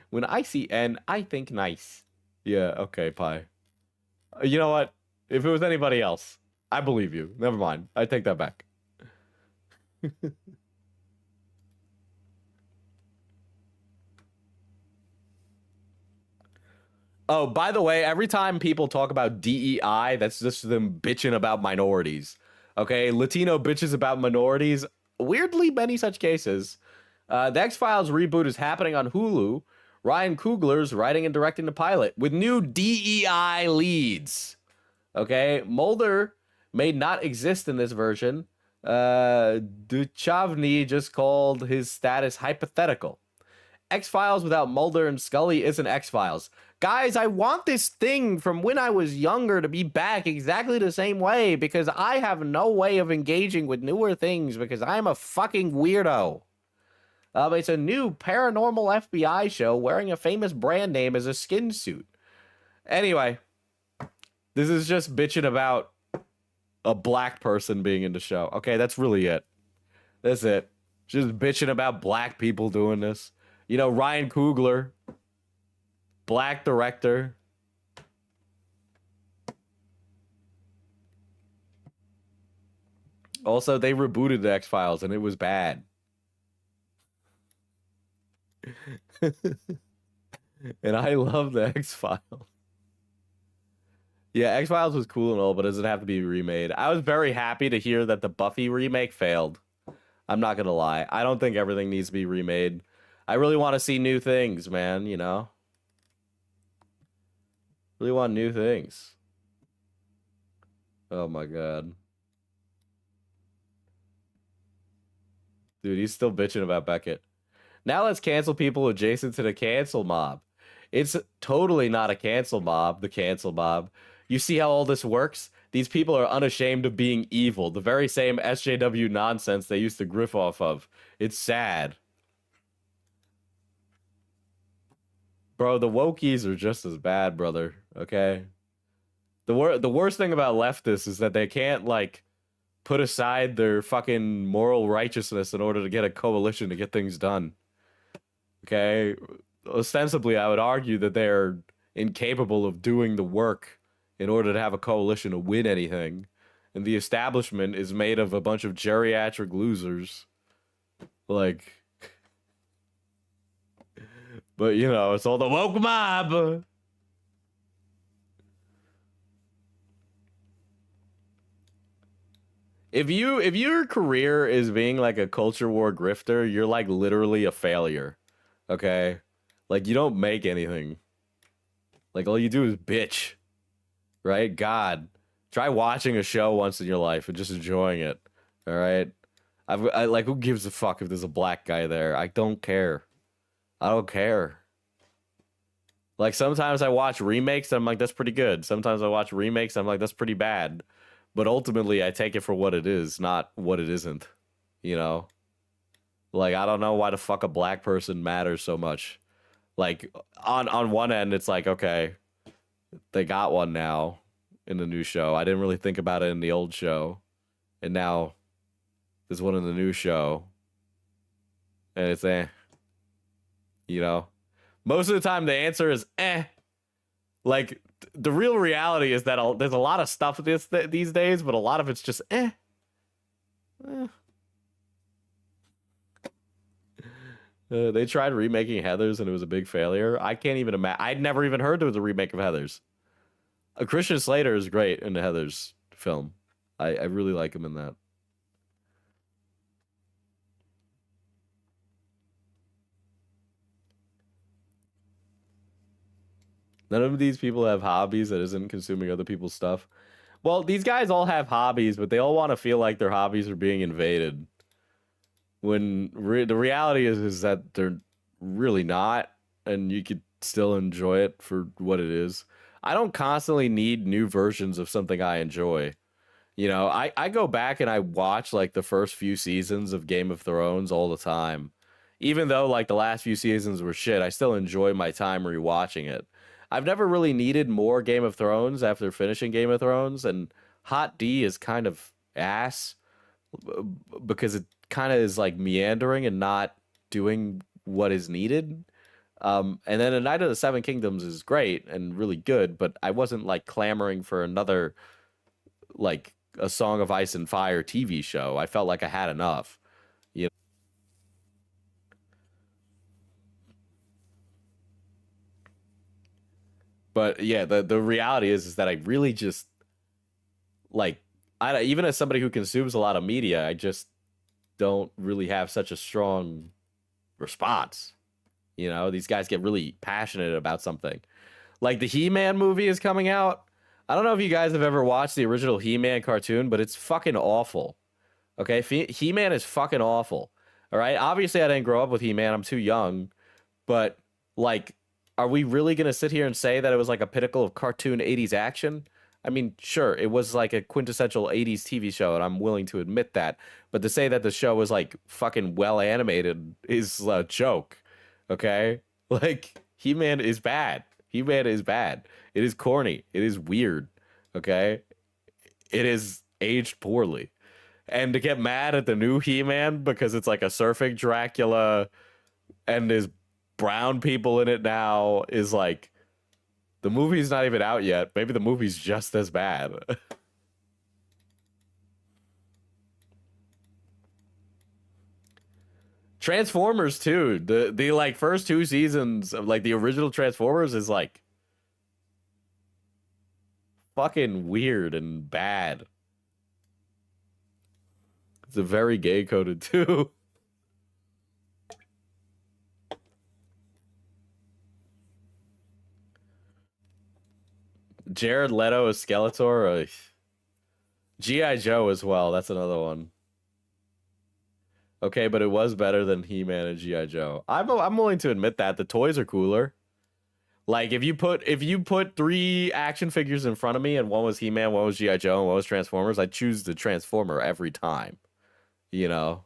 [SPEAKER 2] when I see N, I think nice. Yeah, okay, Pi. You know what? If it was anybody else, I believe you. Never mind. I take that back. Oh, by the way, every time people talk about DEI, that's just them bitching about minorities. Okay, Latino bitches about minorities. Weirdly, many such cases. The X-Files reboot is happening on Hulu. Ryan Coogler's writing and directing the pilot with new DEI leads. Okay, Mulder may not exist in this version. Duchovny just called his status hypothetical. X-Files without Mulder and Scully isn't X-Files. Guys, I want this thing from when I was younger to be back exactly the same way because I have no way of engaging with newer things because I'm a fucking weirdo. It's a new paranormal FBI show wearing a famous brand name as a skin suit. Anyway, this is just bitching about a black person being in the show. Okay, that's really it. That's it. Just bitching about black people doing this. You know, Ryan Coogler, black director. Also, they rebooted the X-Files and it was bad. And I love the X-Files. Yeah, X-Files was cool and all, but it doesn't have to be remade. I was very happy to hear that the Buffy remake failed. I'm not gonna lie. I don't think everything needs to be remade. I really want to see new things, man, you know? Really want new things. Oh my god. Dude, he's still bitching about Beckett. Now let's cancel people adjacent to the cancel mob. It's totally not a cancel mob, the cancel mob. You see how all this works? These people are unashamed of being evil. The very same SJW nonsense they used to griff off of. It's sad. Bro, the wokies are just as bad, brother. Okay? The worst thing about leftists is that they can't, like, put aside their fucking moral righteousness in order to get a coalition to get things done. Okay? Ostensibly, I would argue that they're incapable of doing the work in order to have a coalition to win anything. And the establishment is made of a bunch of geriatric losers. Like... But, you know, it's all the woke mob! If your career is being like a culture war grifter, you're like literally a failure. Okay? Like, you don't make anything. Like, all you do is bitch. Right? God. Try watching a show once in your life and just enjoying it. Alright? I like, who gives a fuck if there's a black guy there? I don't care. I don't care. Like, sometimes I watch remakes and I'm like, that's pretty good. Sometimes I watch remakes and I'm like, that's pretty bad. But ultimately, I take it for what it is, not what it isn't. You know? Like, I don't know why the fuck a black person matters so much. Like, on one end, it's like, okay, they got one now in the new show. I didn't really think about it in the old show. And now, there's one in the new show. And it's you know? Most of the time, the answer is Like, the real reality is that there's a lot of stuff these days, but a lot of it's just They tried remaking Heathers and it was a big failure. I can't even imagine. I'd never even heard there was a remake of Heathers. Christian Slater is great in the Heathers film. I really like him in that. None of these people have hobbies that isn't consuming other people's stuff. Well, these guys all have hobbies, but they all want to feel like their hobbies are being invaded. When the reality is that they're really not, and you could still enjoy it for what it is. I don't constantly need new versions of something I enjoy. You know, I go back and I watch, like, the first few seasons of Game of Thrones all the time. Even though, like, the last few seasons were shit, I still enjoy my time rewatching it. I've never really needed more Game of Thrones after finishing Game of Thrones, and Hot D is kind of ass because it kind of is like meandering and not doing what is needed. And then A Night of the Seven Kingdoms is great and really good, but I wasn't like clamoring for another, like, a Song of Ice and Fire TV show. I felt like I had enough. But yeah, the reality is that I really just, like, even as somebody who consumes a lot of media, I just don't really have such a strong response. You know, these guys get really passionate about something. Like, the He-Man movie is coming out. I don't know if you guys have ever watched the original He-Man cartoon, but it's fucking awful. Okay, He-Man is fucking awful. All right, obviously I didn't grow up with He-Man. I'm too young. But, like, are we really going to sit here and say that it was like a pinnacle of cartoon 80s action? I mean, sure, it was like a quintessential 80s TV show, and I'm willing to admit that. But to say that the show was like fucking well animated is a joke, okay? Like, He-Man is bad. He-Man is bad. It is corny. It is weird, okay? It is aged poorly. And to get mad at the new He-Man because it's like a surfing Dracula and there's brown people in it now is like, the movie's not even out yet. Maybe the movie's just as bad. Transformers too. The like first 2 seasons of like the original Transformers is like fucking weird and bad. It's a very gay coded too. Jared Leto as Skeletor. G.I. Joe as well. That's another one. Okay, but it was better than He-Man and G.I. Joe. I'm willing to admit that. The toys are cooler. Like, if you put 3 action figures in front of me and one was He-Man, one was G.I. Joe, and one was Transformers, I'd choose the Transformer every time. You know?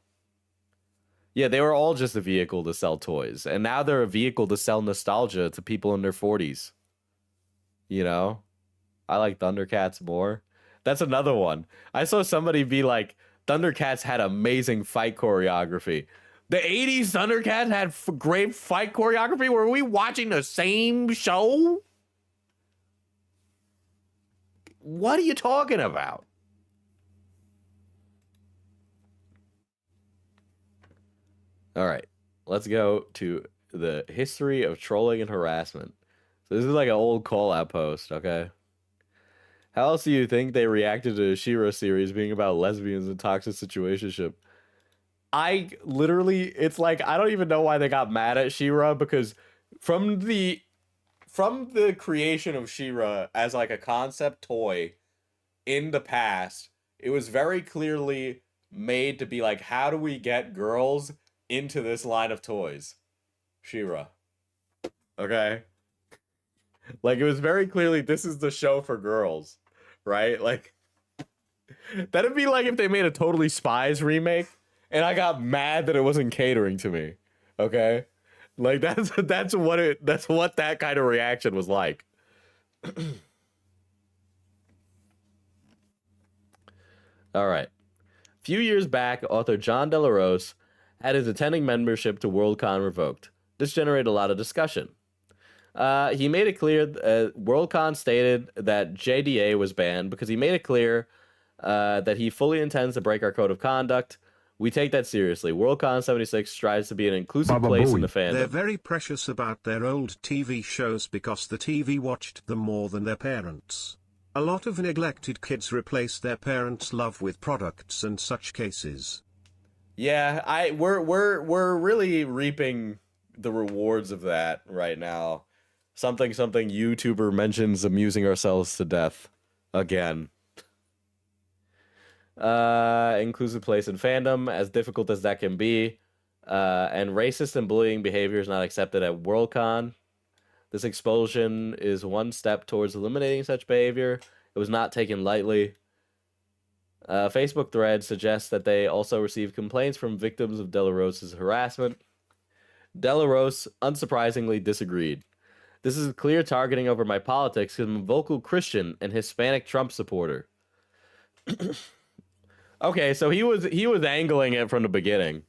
[SPEAKER 2] Yeah, they were all just a vehicle to sell toys. And now they're a vehicle to sell nostalgia to people in their 40s. You know? I like Thundercats more. That's another one. I saw somebody be like, Thundercats had amazing fight choreography. The 80s Thundercats had great fight choreography? Were we watching the same show? What are you talking about? All right, let's go to the history of trolling and harassment. So this is like an old call-out post, okay? How else do you think they reacted to the She-Ra series being about lesbians and toxic situationship? I literally, it's like, I don't even know why they got mad at She-Ra, because from the creation of She-Ra as like a concept toy in the past, it was very clearly made to be like, how do we get girls into this line of toys? She-Ra. Okay? Like, it was very clearly, this is the show for girls, right? Like, that'd be like if they made a Totally Spies remake, and I got mad that it wasn't catering to me, okay? Like, that's what that kind of reaction was like. All right. A few years back, author John Delarose had his attending membership to Worldcon revoked. This generated a lot of discussion. He made it clear, Worldcon stated that JDA was banned because he made it clear that he fully intends to break our code of conduct. We take that seriously. Worldcon 76 strives to be an inclusive place in the fandom.
[SPEAKER 7] They're very precious about their old TV shows because the TV watched them more than their parents. A lot of neglected kids replace their parents' love with products and such cases.
[SPEAKER 2] Yeah, we're really reaping the rewards of that right now. Something YouTuber mentions amusing ourselves to death again. Inclusive place in fandom, as difficult as that can be, and racist and bullying behavior is not accepted at Worldcon. This expulsion is one step towards eliminating such behavior. It was not taken lightly. Facebook thread suggests that they also received complaints from victims of Delarose's harassment. Delarose, unsurprisingly, disagreed. This is clear targeting over my politics because I'm a vocal Christian and Hispanic Trump supporter. Okay, so he was angling it from the beginning.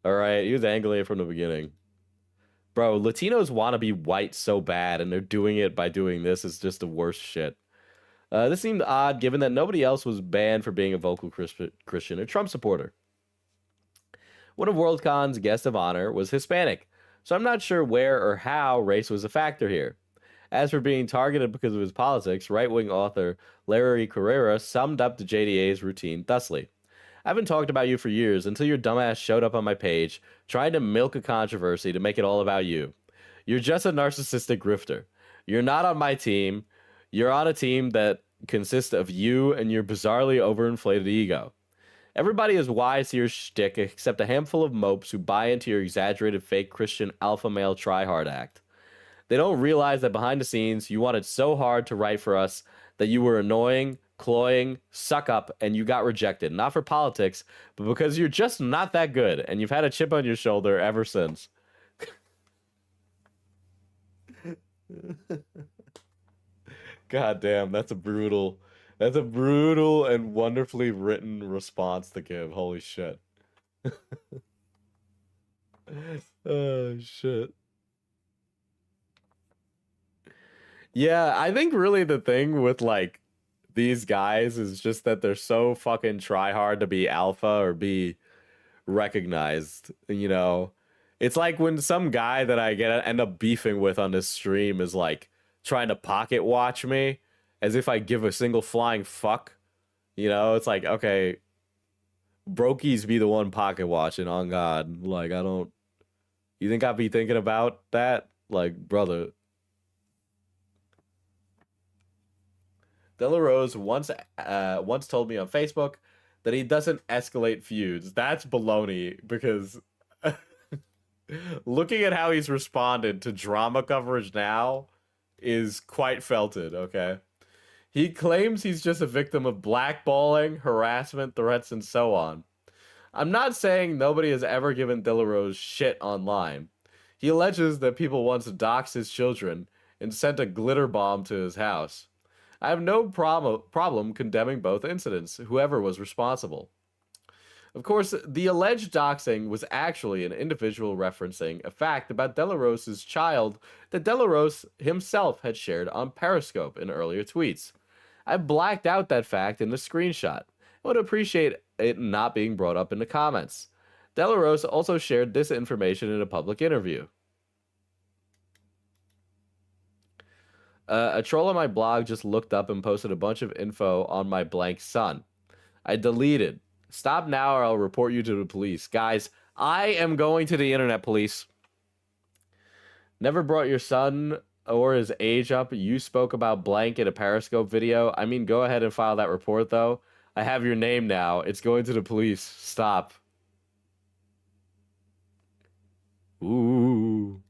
[SPEAKER 2] All right, he was angling it from the beginning. Bro, Latinos want to be white so bad, and they're doing it by doing this. Is just the worst shit. This seemed odd, given that nobody else was banned for being a vocal Christian or Trump supporter. One of Worldcon's guests of honor was Hispanic, so I'm not sure where or how race was a factor here. As for being targeted because of his politics, right-wing author Larry Carrera summed up the JDA's routine thusly. I haven't talked about you for years until your dumbass showed up on my page trying to milk a controversy to make it all about you. You're just a narcissistic grifter. You're not on my team. You're on a team that consists of you and your bizarrely overinflated ego. Everybody is wise to your shtick except a handful of mopes who buy into your exaggerated fake Christian alpha male tryhard act. They don't realize that behind the scenes, you wanted so hard to write for us that you were annoying, cloying, suck up, and you got rejected. Not for politics, but because you're just not that good, and you've had a chip on your shoulder ever since. God damn, that's a brutal and wonderfully written response to give. Holy shit. Oh, shit. Yeah, I think really the thing with, like, these guys is just that they're so fucking try hard to be alpha or be recognized, you know? It's like when some guy that I end up beefing with on this stream is, like, trying to pocket watch me as if I give a single flying fuck. You know, it's like, okay, Brokies be the one pocket watching, on God. Like, I don't... You think I'd be thinking about that? Like, brother. Delarose once told me on Facebook that he doesn't escalate feuds. That's baloney, because looking at how he's responded to drama coverage now is quite felted, okay? He claims he's just a victim of blackballing, harassment, threats, and so on. I'm not saying nobody has ever given Delarose shit online. He alleges that people once doxed his children and sent a glitter bomb to his house. I have no problem condemning both incidents, whoever was responsible. Of course, the alleged doxing was actually an individual referencing a fact about Delarose's child that Delarose himself had shared on Periscope in earlier tweets. I blacked out that fact in the screenshot. I would appreciate it not being brought up in the comments. Delarose also shared this information in a public interview. A troll on my blog just looked up and posted a bunch of info on my blank son. I deleted. Stop now or I'll report you to the police. Guys, I am going to the internet police. Never brought your son or his age up. You spoke about blank in a Periscope video. I mean, go ahead and file that report, though. I have your name now. It's going to the police. Stop. Ooh.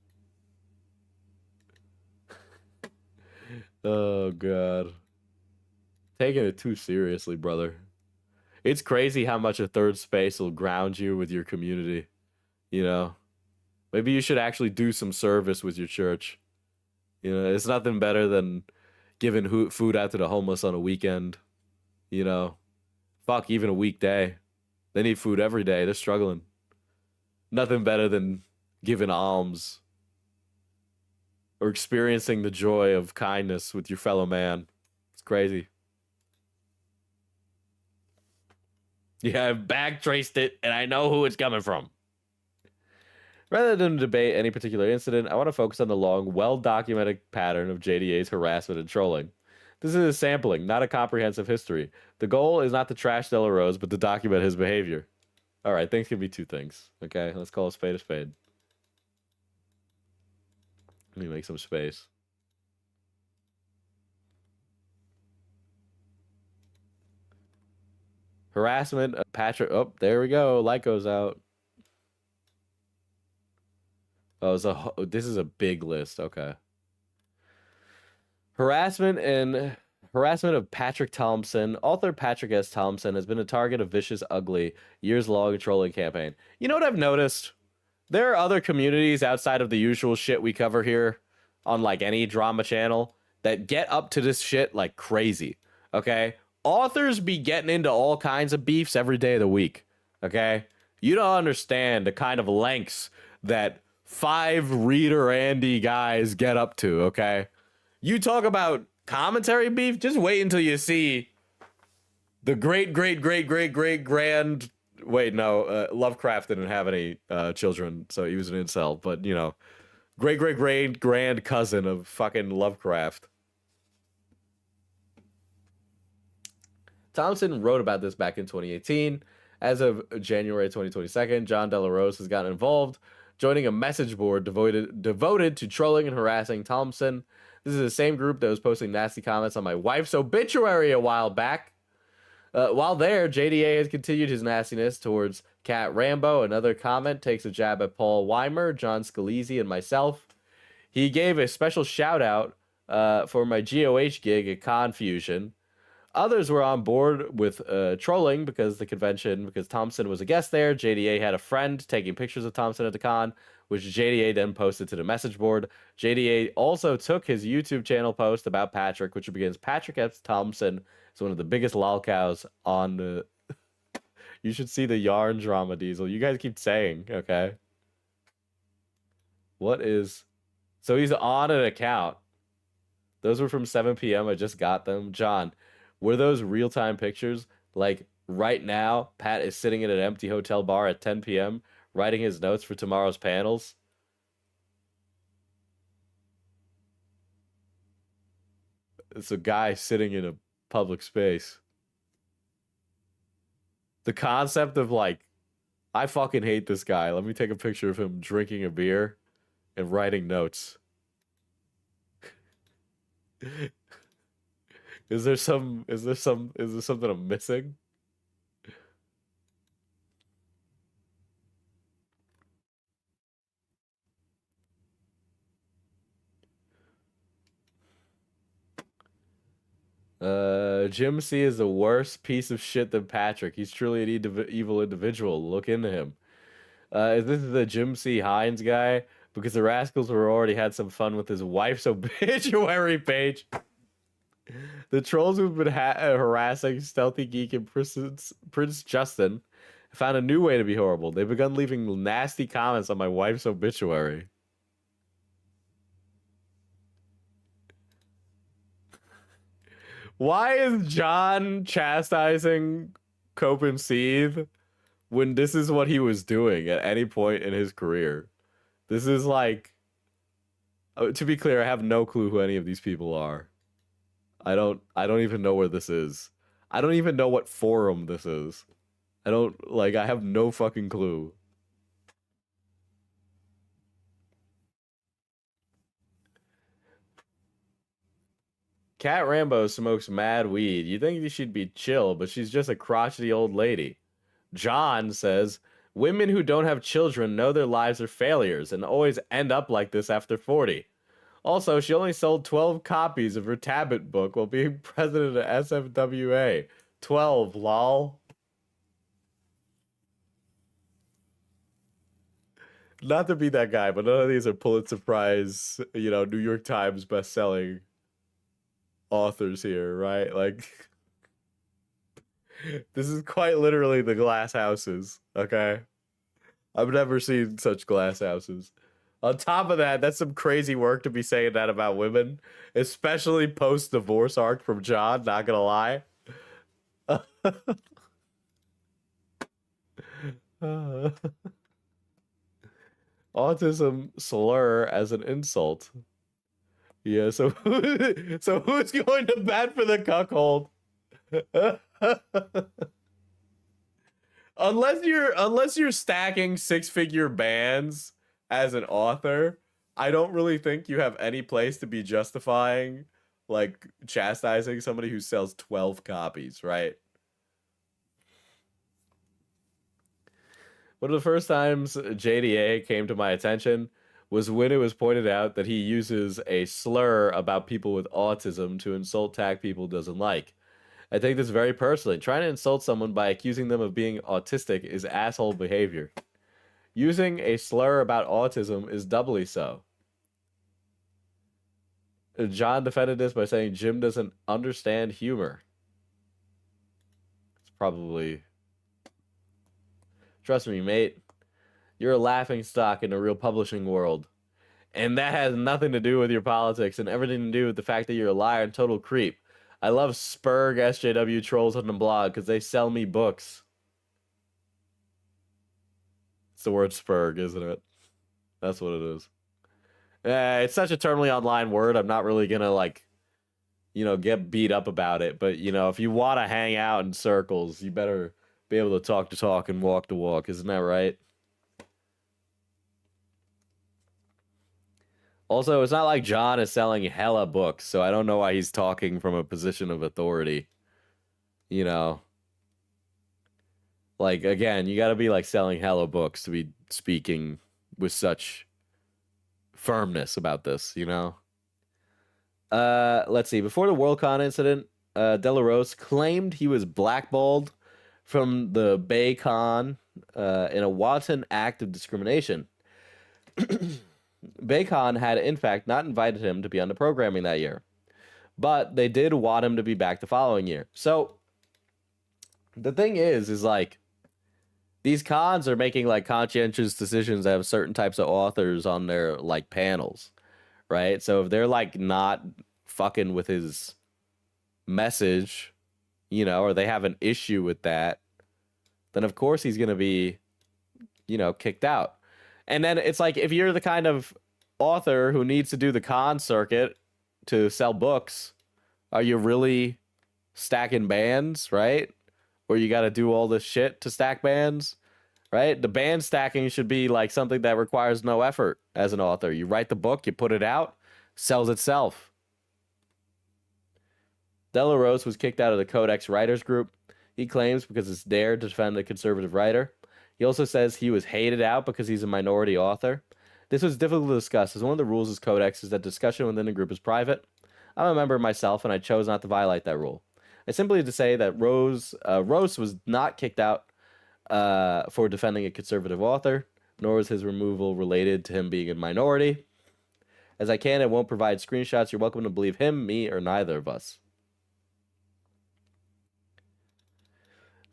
[SPEAKER 2] Oh, God. Taking it too seriously, brother. It's crazy how much a third space will ground you with your community. You know? Maybe you should actually do some service with your church. You know, it's nothing better than giving food out to the homeless on a weekend. You know? Fuck, even a weekday. They need food every day. They're struggling. Nothing better than giving alms. Or experiencing the joy of kindness with your fellow man. It's crazy. Yeah, I've backtraced it, and I know who it's coming from. Rather than debate any particular incident, I want to focus on the long, well-documented pattern of JDA's harassment and trolling. This is a sampling, not a comprehensive history. The goal is not to trash Delarose, but to document his behavior. All right, things can be two things. Okay, let's call a spade a spade. Let me make some space. Harassment, Patrick. Oh, there we go. Light goes out. Oh, this is a big list. Okay. Harassment of Patrick Thompson. Author Patrick S. Thompson has been a target of vicious, ugly, years-long trolling campaign. You know what I've noticed? There are other communities outside of the usual shit we cover here on, like, any drama channel that get up to this shit like crazy, okay? Authors be getting into all kinds of beefs every day of the week, okay? You don't understand the kind of lengths that 5 Reader Andy guys get up to, okay? You talk about commentary beef, just wait until you see the great grand... Wait, no, Lovecraft didn't have any children, so he was an incel, but, you know, great grand cousin of fucking Lovecraft. Thompson wrote about this back in 2018. As of January 2022, John Delarose has gotten involved, joining a message board devoted to trolling and harassing Thompson. This is the same group that was posting nasty comments on my wife's obituary a while back. While there, JDA has continued his nastiness towards Cat Rambo. Another comment takes a jab at Paul Weimer, John Scalise, and myself. He gave a special shout out for my GOH gig at Confusion. Others were on board with trolling because Thompson was a guest there. JDA had a friend taking pictures of Thompson at the con, which JDA then posted to the message board. JDA also took his YouTube channel post about Patrick, which begins, Patrick F. Thompson is one of the biggest lolcows on the... You should see the yarn drama, Diesel. You guys keep saying, okay? What is... So he's on an account. Those were from 7 p.m. I just got them. John, were those real-time pictures? Like, right now, Pat is sitting in an empty hotel bar at 10 p.m., writing his notes for tomorrow's panels? It's a guy sitting in a public space. The concept of, like, I fucking hate this guy. Let me take a picture of him drinking a beer and writing notes. Is there something I'm missing? Jim C is the worst piece of shit than Patrick. He's truly an evil individual. Look into him. Is this the Jim C. Hines guy? Because the Rascals were already had some fun with his wife's obituary page. The trolls who've been harassing Stealthy Geek and Prince Justin found a new way to be horrible. They've begun leaving nasty comments on my wife's obituary. Why is John chastising Cope and Seethe when this is what he was doing at any point in his career? This is like... to be clear, I have no clue who any of these people are. I don't even know where this is. I don't even know what forum this is. I have no fucking clue. Cat Rambo smokes mad weed. You think she'd be chill, but she's just a crotchety old lady. John says, women who don't have children know their lives are failures and always end up like this after 40. Also, she only sold 12 copies of her Tablet book while being president of SFWA. 12, lol. Not to be that guy, but none of these are Pulitzer Prize, New York Times best-selling authors here, right? Like, this is quite literally the glass houses, okay? I've never seen such glass houses. On top of that, that's some crazy work to be saying that about women, especially post-divorce arc from John, not gonna lie. Autism slur as an insult. Yeah, so who's going to bat for the cuckold? unless you're stacking six-figure bands as an author, I don't really think you have any place to be justifying, like, chastising somebody who sells 12 copies, right? One of the first times JDA came to my attention was when it was pointed out that he uses a slur about people with autism to insult tag people doesn't like. I take this very personally. Trying to insult someone by accusing them of being autistic is asshole behavior. Using a slur about autism is doubly so. John defended this by saying Jim doesn't understand humor. It's probably... Trust me, mate. You're a laughing stock in the real publishing world. And that has nothing to do with your politics and everything to do with the fact that you're a liar and total creep. I love Spurg SJW trolls on the blog because they sell me books. It's the word Spurg, isn't it? That's what it is. It's such a terminally online word. I'm not really gonna, like, get beat up about it. But, if you want to hang out in circles, you better be able to talk the talk and walk the walk. Isn't that right? Also, it's not like John is selling hella books, so I don't know why he's talking from a position of authority. Like, again, you gotta be, like, selling hella books to be speaking with such firmness about this, you know? Let's see. Before the Worldcon incident, De La Rose claimed he was blackballed from the BayCon in a wanton act of discrimination. BayCon had, in fact, not invited him to be on the programming that year, but they did want him to be back the following year. So the thing is like, these cons are making like conscientious decisions that have certain types of authors on their like panels, right? So if they're like not fucking with his message, you know, or they have an issue with that, then of course he's going to be, you know, kicked out. And then it's like, if you're the kind of author who needs to do the con circuit to sell books, are you really stacking bands, right? Or you got to do all this shit to stack bands, right? The band stacking should be like something that requires no effort as an author. You write the book, you put it out, sells itself. De La Rose was kicked out of the Codex Writers Group, he claims, because it's dared to defend a conservative writer. He also says he was hated out because he's a minority author. This was difficult to discuss, as one of the rules of Codex is that discussion within the group is private. I'm a member myself, and I chose not to violate that rule. I simply had to say that Rose was not kicked out for defending a conservative author, nor was his removal related to him being a minority. As I can and won't provide screenshots, you're welcome to believe him, me, or neither of us.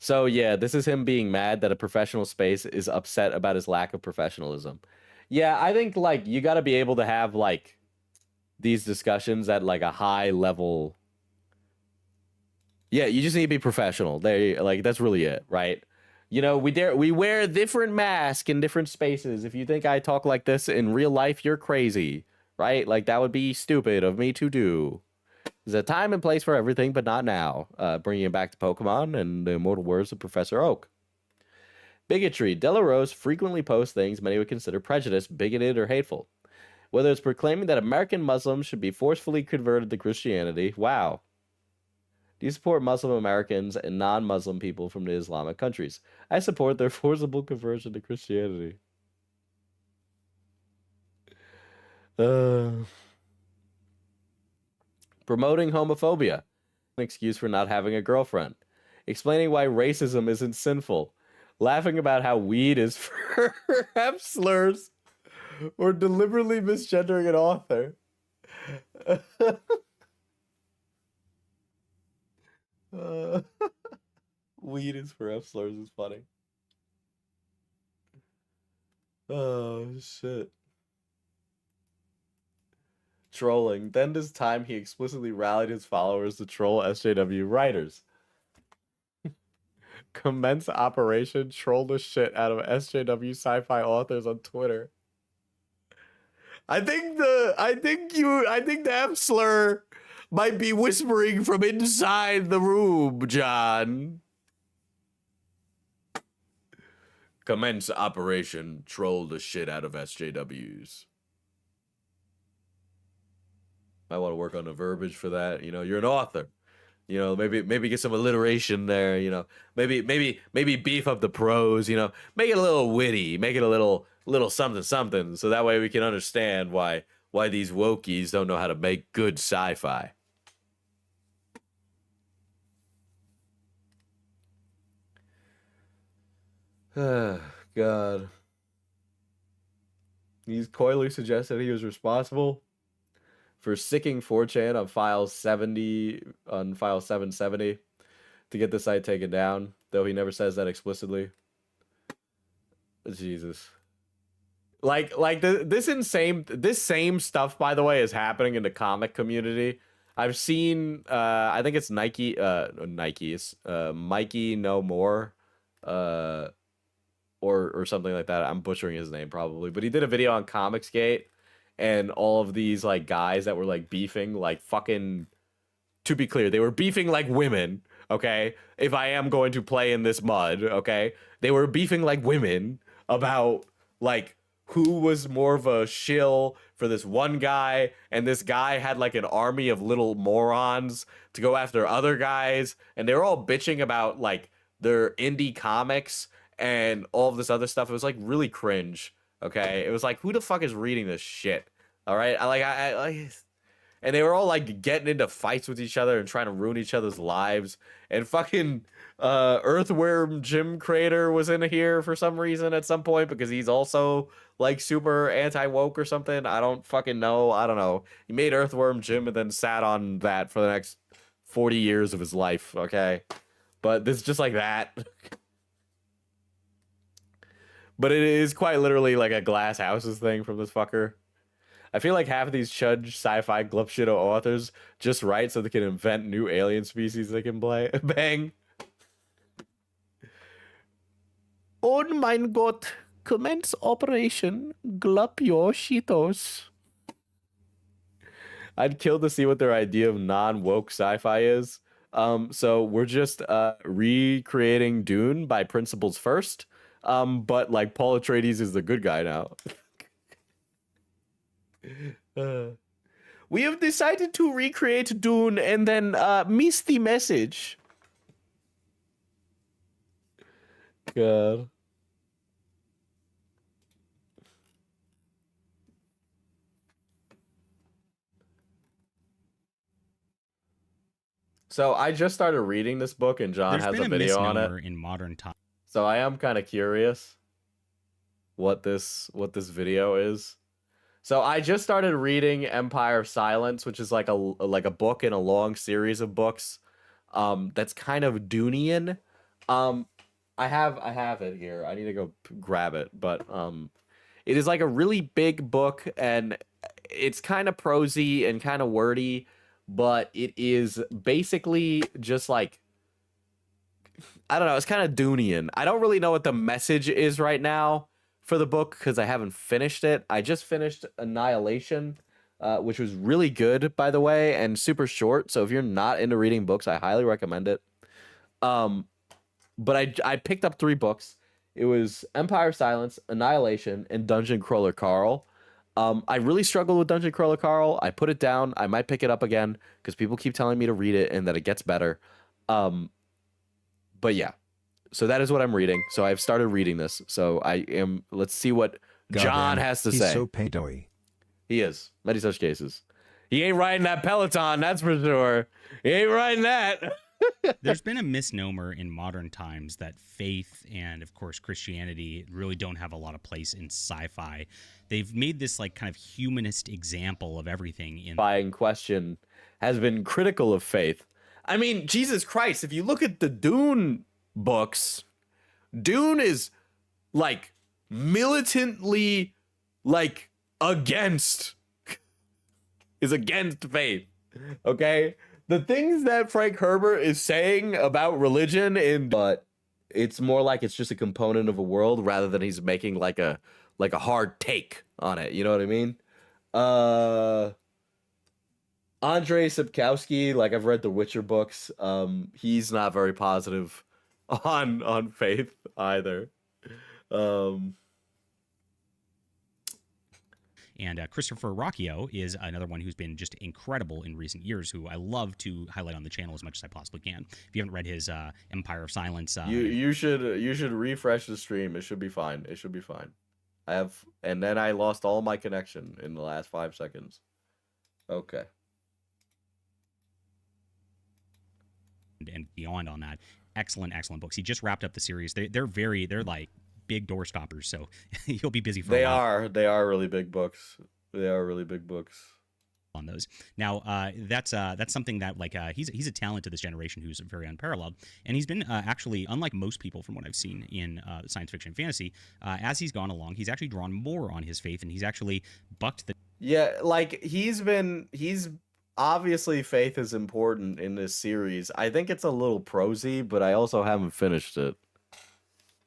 [SPEAKER 2] So yeah, this is him being mad that a professional space is upset about his lack of professionalism. Yeah, I think like you got to be able to have like these discussions at like a high level. Yeah, you just need to be professional. Like that's really it, right? You know, we wear a different mask in different spaces. If you think I talk like this in real life, you're crazy, right? Like that would be stupid of me to do. There's a time and place for everything, but not now. Bringing it back to Pokemon and the immortal words of Professor Oak. Bigotry. De La Rose frequently posts things many would consider prejudiced, bigoted, or hateful. Whether it's proclaiming that American Muslims should be forcefully converted to Christianity. Wow. Do you support Muslim Americans and non-Muslim people from the Islamic countries? I support their forcible conversion to Christianity. Promoting homophobia. An excuse for not having a girlfriend. Explaining why racism isn't sinful. Laughing about how weed is for F slurs. Or deliberately misgendering an author. Weed is for F slurs is funny. Oh, shit. Trolling. Then this time he explicitly rallied his followers to troll SJW writers. Commence operation troll the shit out of SJW sci-fi authors on Twitter. I think the F slur might be whispering from inside the room, John. Commence operation troll the shit out of SJWs. I want to work on the verbiage for that. You know, you're an author. You know, maybe get some alliteration there. You know, maybe beef up the prose. You know, make it a little witty. Make it a little something. So that way we can understand why these wokies don't know how to make good sci-fi. God. He's coyly suggested he was responsible for sicking 4chan on file 770 to get the site taken down, though he never says that explicitly. Jesus. This same stuff, by the way, is happening in the comic community. I've seen I think it's Mikey No More or something like that. I'm butchering his name probably, but he did a video on Comicsgate. And all of these like guys that were like beefing, like fucking, to be clear, they were beefing like women, okay? If I am going to play in this mud, okay? They were beefing like women about like who was more of a shill for this one guy, and this guy had like an army of little morons to go after other guys, and they were all bitching about like their indie comics and all of this other stuff. It was like really cringe. Okay, it was like, who the fuck is reading this shit? All right, and they were all like getting into fights with each other and trying to ruin each other's lives. And fucking Earthworm Jim Crater was in here for some reason at some point because he's also like super anti-woke or something. I don't fucking know. I don't know. He made Earthworm Jim and then sat on that for the next 40 years of his life, okay? But this is just like that. But it is quite literally like a glass houses thing from this fucker. I feel like half of these chudge sci-fi glupshitto authors just write so they can invent new alien species they can bang. Oh mein Gott, commence operation glup your Cheetos. I'd kill to see what their idea of non-woke sci-fi is. So we're just recreating Dune by principles first. But like Paul Atreides is the good guy now. We have decided to recreate Dune and then miss the message. God. So I just started reading this book and John has a video on it.
[SPEAKER 8] In modern time.
[SPEAKER 2] So I am kind of curious what this video is. So I just started reading Empire of Silence, which is like a book in a long series of books. That's kind of Dunian. I have it here. I need to go grab it, but it is like a really big book and it's kind of prosy and kind of wordy, but it is basically just like, I don't know, it's kind of Dunian. I don't really know what the message is right now for the book because I haven't finished it. I just finished Annihilation, which was really good, by the way, and super short. So if you're not into reading books, I highly recommend it. But I picked up 3 books. It was Empire of Silence, Annihilation, and Dungeon Crawler Carl. I really struggled with Dungeon Crawler Carl. I put it down. I might pick it up again because people keep telling me to read it and that it gets better. But yeah, so that is what I'm reading. So I've started reading this. So let's see what John has to say.
[SPEAKER 3] He's so paintoy.
[SPEAKER 2] He is. Many such cases. He ain't riding that Peloton, that's for sure. He ain't riding that.
[SPEAKER 8] There's been a misnomer in modern times that faith and, of course, Christianity really don't have a lot of place in sci-fi. They've made this like kind of humanist example of everything
[SPEAKER 2] in question has been critical of faith. I mean, Jesus Christ, if you look at the Dune books, Dune is like militantly like against faith. Okay? The things that Frank Herbert is saying about religion but it's more like it's just a component of a world rather than he's making like a hard take on it. You know what I mean? Andrei Sapkowski, like I've read the Witcher books. He's not very positive on faith either.
[SPEAKER 8] And Christopher Rocchio is another one who's been just incredible in recent years, who I love to highlight on the channel as much as I possibly can. If you haven't read his Empire of Silence,
[SPEAKER 2] you should refresh the stream. It should be fine. It should be fine. And then I lost all my connection in the last 5 seconds. Okay.
[SPEAKER 8] And beyond on that, excellent books. He just wrapped up the series. They're like big door stoppers, so he'll be busy for a while.
[SPEAKER 2] They are really big books. They are really big books
[SPEAKER 8] on those. Now, that's something that like he's a talent to this generation who's very unparalleled, and he's been actually, unlike most people from what I've seen in science fiction and fantasy, as he's gone along, he's actually drawn more on his faith, and he's actually bucked the
[SPEAKER 2] like he's obviously faith is important in this series. I think it's a little prosy, but I also haven't finished it.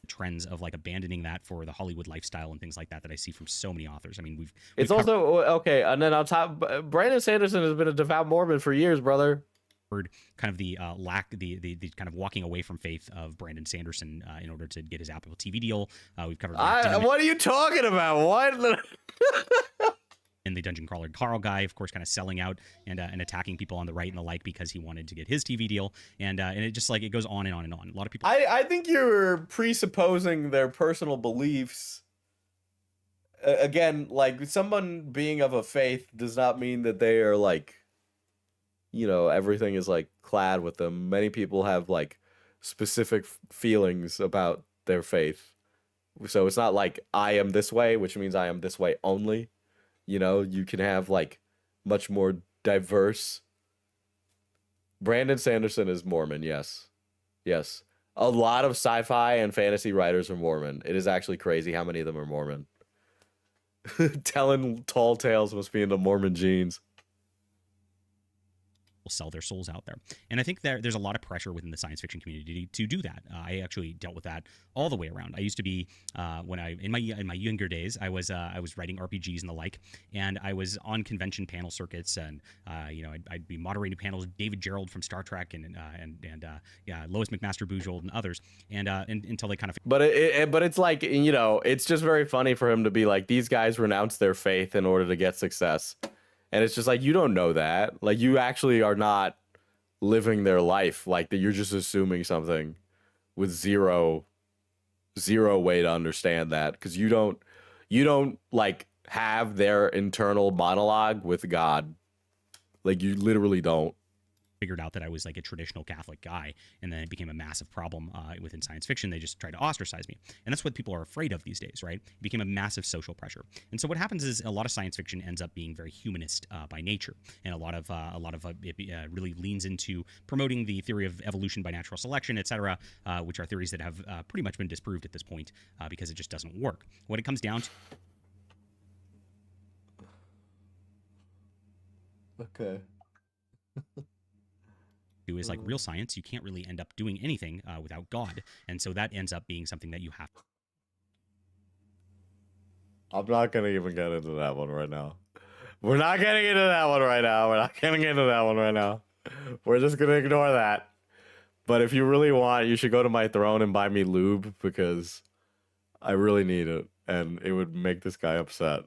[SPEAKER 8] Trends of like abandoning that for the Hollywood lifestyle and things like that I see from so many authors. I mean, we've
[SPEAKER 2] it's also okay. And then on top, Brandon Sanderson has been a devout Mormon for years, brother.
[SPEAKER 8] Kind of the the kind of walking away from faith of Brandon Sanderson in order to get his Apple TV deal. We've covered.
[SPEAKER 2] What are you talking about? What?
[SPEAKER 8] And the Dungeon Crawler Carl guy, of course, kind of selling out and attacking people on the right and the like because he wanted to get his TV deal, and it just like it goes on and on and on. A lot of people.
[SPEAKER 2] I think you're presupposing their personal beliefs again, like someone being of a faith does not mean that they are like, everything is like clad with them. Many people have like specific feelings about their faith. So it's not like I am this way, which means I am this way only. You can have like much more diverse. Brandon Sanderson is Mormon, yes. Yes. A lot of sci-fi and fantasy writers are Mormon. It is actually crazy how many of them are Mormon. Telling tall tales must be in the Mormon genes.
[SPEAKER 8] Will sell their souls out there. And I think there's a lot of pressure within the science fiction community to do that. I actually dealt with that all the way around. I used to be in my younger days, I was writing RPGs and the like, and I was on convention panel circuits, and I'd be moderating panels with David Gerald from Star Trek and Lois McMaster Bujold and others, and until they kind of.
[SPEAKER 2] But it's like, it's just very funny for him to be like, these guys renounce their faith in order to get success. And it's just like, you don't know that. Like, you actually are not living their life. Like, that you're just assuming something with zero way to understand that. Because you don't like have their internal monologue with God. Like, you literally don't.
[SPEAKER 8] Figured out that I was like a traditional Catholic guy, and then it became a massive problem within science fiction. They just tried to ostracize me, and that's what people are afraid of these days, right? It became a massive social pressure. And so what happens is a lot of science fiction ends up being very humanist by nature, and a lot of it really leans into promoting the theory of evolution by natural selection, etc., which are theories that have pretty much been disproved at this point because it just doesn't work. What it comes down to.
[SPEAKER 2] Okay.
[SPEAKER 8] Is like real science. You can't really end up doing anything without God, and so that ends up being something that you have.
[SPEAKER 2] I'm not gonna even get into that one right now. We're not getting into that one right now. We're not getting into that one right now. We're just gonna ignore that. But if you really want, you should go to my throne and buy me lube, because I really need it, and it would make this guy upset.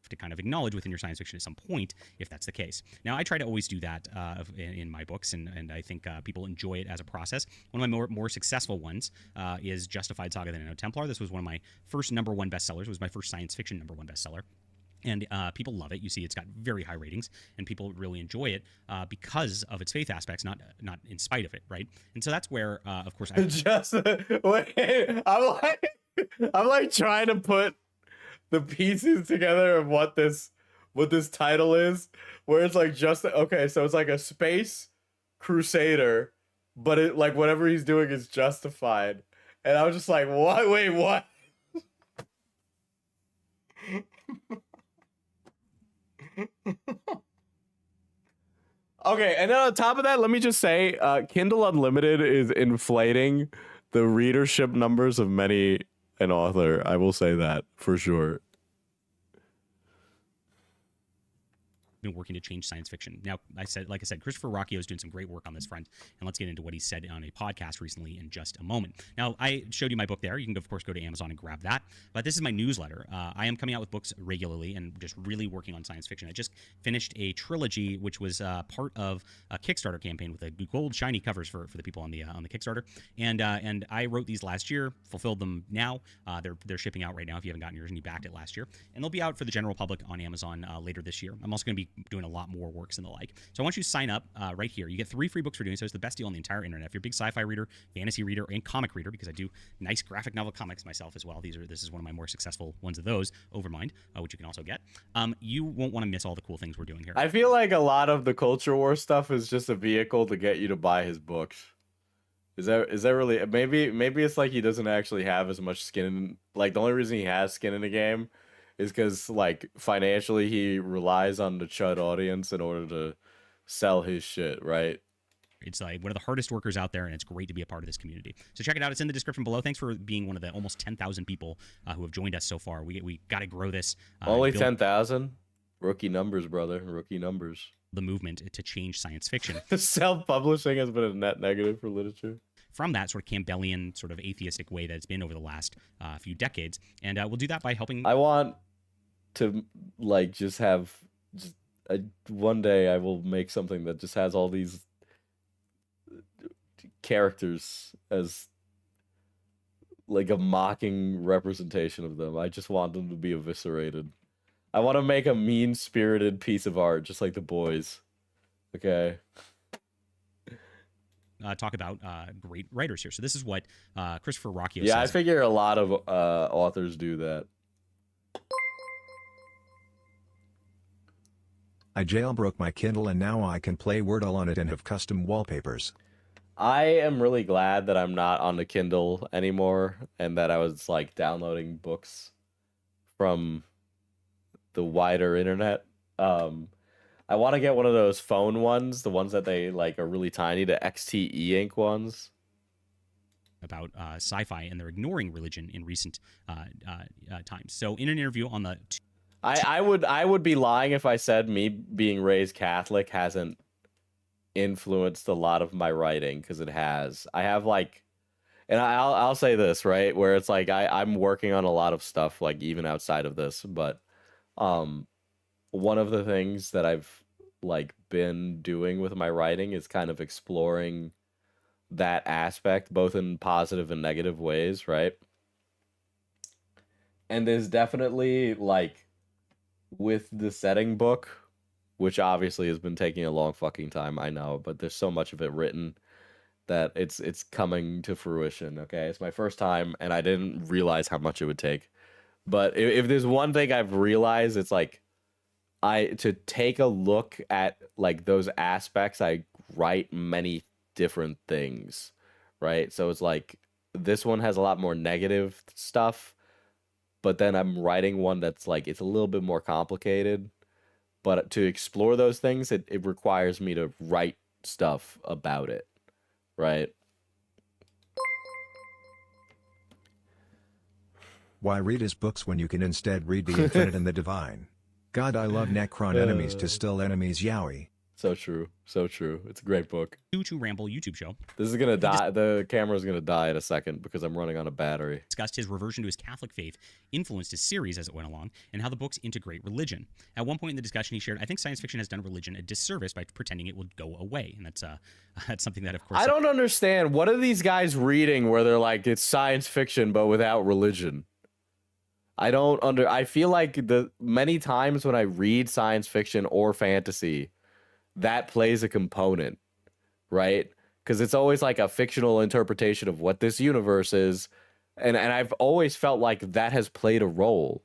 [SPEAKER 8] To kind of acknowledge within your science fiction at some point, if that's the case. Now, I try to always do that in my books, and I think people enjoy it as a process. One of my more successful ones is Justified Saga: The Nano Templar. This was one of my first #1 bestsellers. It was my first science fiction #1 bestseller. And people love it. You see, it's got very high ratings, and people really enjoy it because of its faith aspects, not in spite of it, right? And so that's where, of course,
[SPEAKER 2] Just wait. I'm like trying to put the pieces together of what this title is, where it's like okay, so it's like a space crusader, but it like whatever he's doing is justified, and I was just like, what? Wait, what? Okay, and then on top of that, let me just say, Kindle Unlimited is inflating the readership numbers of many an author. I will say that for sure.
[SPEAKER 8] Been working to change science fiction. Now, like I said, Christopher Rocchio is doing some great work on this front, and let's get into what he said on a podcast recently in just a moment. Now, I showed you my book there. You can, of course, go to Amazon and grab that. But this is my newsletter. I am coming out with books regularly and just really working on science fiction. I just finished a trilogy, which was part of a Kickstarter campaign with the gold shiny covers for the people on the Kickstarter. And I wrote these last year, fulfilled them now. They're shipping out right now if you haven't gotten yours and you backed it last year. And they'll be out for the general public on Amazon later this year. I'm also going to be doing a lot more works and the like. So I want you to sign up right here. You get 3 free books for doing so. It's the best deal on the entire internet. If you're a big sci-fi reader, fantasy reader, and comic reader, because I do nice graphic novel comics myself as well. This is one of my more successful ones of those, Overmind, which you can also get. You won't want to miss all the cool things we're doing here.
[SPEAKER 2] I feel like a lot of the culture war stuff is just a vehicle to get you to buy his books. Is that really? Maybe it's like he doesn't actually have as much skin in, like the only reason he has skin in the game is because like financially he relies on the chud audience in order to sell his shit, right?
[SPEAKER 8] It's like one of the hardest workers out there, and it's great to be a part of this community. So check it out. It's in the description below. Thanks for being one of the almost 10,000 people who have joined us so far. We got to grow this.
[SPEAKER 2] Only 10,000? Rookie numbers, brother. Rookie numbers.
[SPEAKER 8] The movement to change science fiction.
[SPEAKER 2] Self-publishing has been a net negative for literature.
[SPEAKER 8] From that sort of Campbellian, sort of atheistic way that it's been over the last few decades. And we'll do that by helping.
[SPEAKER 2] I want to like just have one day I will make something that just has all these characters as like a mocking representation of them. I just want them to be eviscerated. I want to make a mean-spirited piece of art, just like the boys. Okay.
[SPEAKER 8] Talk about great writers here. So this is what Christopher Rocchio
[SPEAKER 2] Yeah, I
[SPEAKER 8] says.
[SPEAKER 2] figure a lot of authors do that.
[SPEAKER 3] I jailbroke my Kindle and now I can play Wordle on it and have custom wallpapers.
[SPEAKER 2] I am really glad that I'm not on the Kindle anymore and that I was like downloading books from the wider internet. I want to get one of those phone ones, the ones that they like are really tiny, the XT ink ones.
[SPEAKER 8] About sci-fi, and they're ignoring religion in recent times. So in an interview on the
[SPEAKER 2] I would be lying if I said me being raised Catholic hasn't influenced a lot of my writing, because it has. I have like, and I'll say this, right, where it's like I'm working on a lot of stuff like even outside of this, but one of the things that I've like been doing with my writing is kind of exploring that aspect, both in positive and negative ways, right? And there's definitely like with the setting book, which obviously has been taking a long fucking time, I know, but there's so much of it written that it's coming to fruition. Okay, it's my first time and I didn't realize how much it would take. But if there's one thing I've realized, it's like to take a look at like those aspects, I write many different things, right? So it's like this one has a lot more negative stuff, but then I'm writing one that's like it's a little bit more complicated. But to explore those things, it requires me to write stuff about it, right?
[SPEAKER 3] Why read his books when you can instead read the infinite and the divine? God, I love Necron enemies to still enemies, yowie.
[SPEAKER 2] So true. So true. It's a great book.
[SPEAKER 8] to Ramble YouTube show.
[SPEAKER 2] This is going to die. The camera's going to die in a second because I'm running on a battery.
[SPEAKER 8] Discussed his reversion to his Catholic faith influenced his series as it went along, and how the books integrate religion. At one point in the discussion, he shared, "I think science fiction has done religion a disservice by pretending it would go away," and that's something that, of course,
[SPEAKER 2] I don't understand. What are these guys reading where they're like, it's science fiction but without religion? I feel like the many times when I read science fiction or fantasy, that plays a component, right? Because it's always like a fictional interpretation of what this universe is. And I've always felt like that has played a role.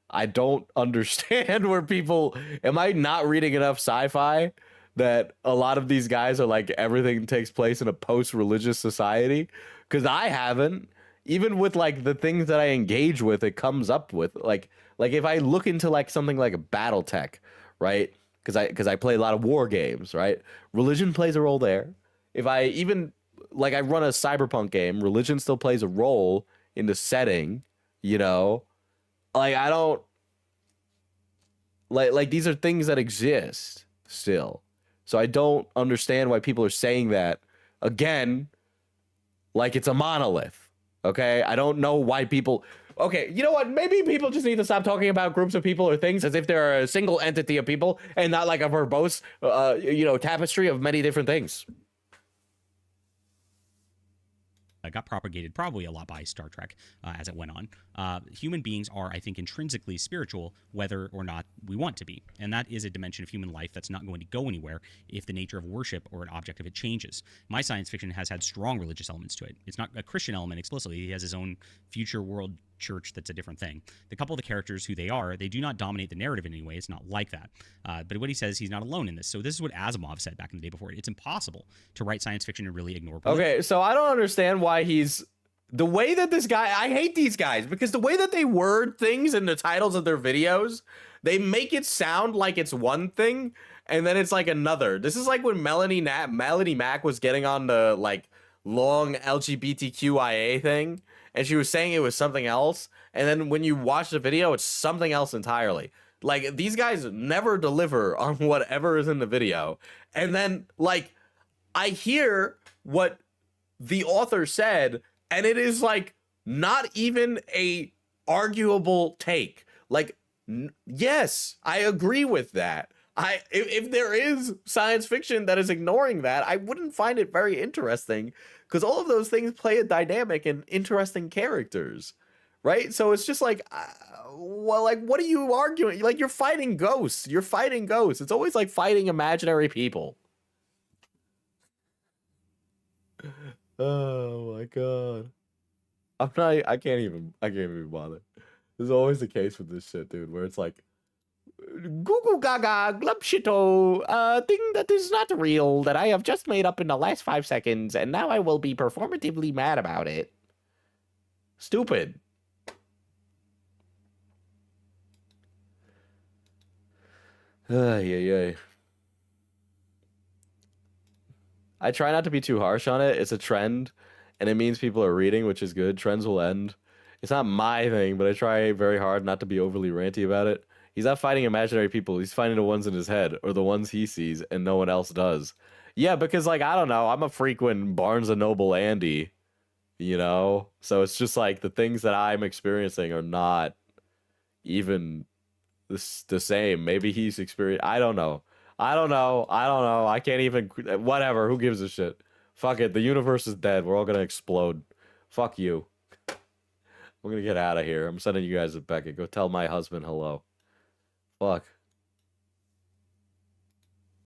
[SPEAKER 2] I don't understand where people, am I not reading enough sci-fi that a lot of these guys are like everything takes place in a post-religious society? Because I haven't. Even with like the things that I engage with, it comes up with like if I look into like something like a BattleTech, right? Because I play a lot of war games, right? Religion plays a role there. If I even like I run a cyberpunk game, religion still plays a role in the setting, you know? Like I don't like these are things that exist still. So I don't understand why people are saying that again, like it's a monolith. Okay, I don't know why people. Okay, you know what? Maybe people just need to stop talking about groups of people or things as if they're a single entity of people and not like a verbose, tapestry of many different things.
[SPEAKER 8] Got propagated probably a lot by Star Trek as it went on. Human beings are, I think, intrinsically spiritual, whether or not we want to be. And that is a dimension of human life that's not going to go anywhere if the nature of worship or an object of it changes. My science fiction has had strong religious elements to it. It's not a Christian element explicitly. He has his own future world church that's a different thing. The couple of the characters, who they are, they do not dominate the narrative in any way. It's not like that. But what he says, he's not alone in this. So this is what Asimov said back in the day before. It's impossible to write science fiction and really ignore religion.
[SPEAKER 2] Okay, so I don't understand why he's... The way that this guy... I hate these guys because the way that they word things in the titles of their videos, they make it sound like it's one thing and then it's like another. This is like when Melanie Mack was getting on the like long LGBTQIA thing, and she was saying it was something else, and then when you watch the video, it's something else entirely. Like, these guys never deliver on whatever is in the video. And then, like, I hear what the author said, and it is, like, not even a arguable take. Like, yes, I agree with that. If there is science fiction that is ignoring that, I wouldn't find it very interesting, because all of those things play a dynamic and interesting characters, right? So it's just like, well, like, what are you arguing? Like, you're fighting ghosts. You're fighting ghosts. It's always like fighting imaginary people. Oh my god. I can't even bother. There's always the case with this shit, dude, where it's like, goo goo gaga glubshito, a thing that is not real, that I have just made up in the last 5 seconds, and now I will be performatively mad about it. Stupid. Yeah. I try not to be too harsh on it. It's a trend, and it means people are reading, which is good. Trends will end. It's not my thing, but I try very hard not to be overly ranty about it. He's not fighting imaginary people. He's fighting the ones in his head, or the ones he sees and no one else does. Yeah, because, like, I don't know, I'm a frequent Barnes & Noble Andy, you know? So it's just like the things that I'm experiencing are not even the same. Maybe he's experienced. I don't know. I can't even. Whatever. Who gives a shit? Fuck it. The universe is dead. We're all gonna explode. Fuck you. I'm gonna get out of here. I'm sending you guys to Becca. Go tell my husband hello. Fuck.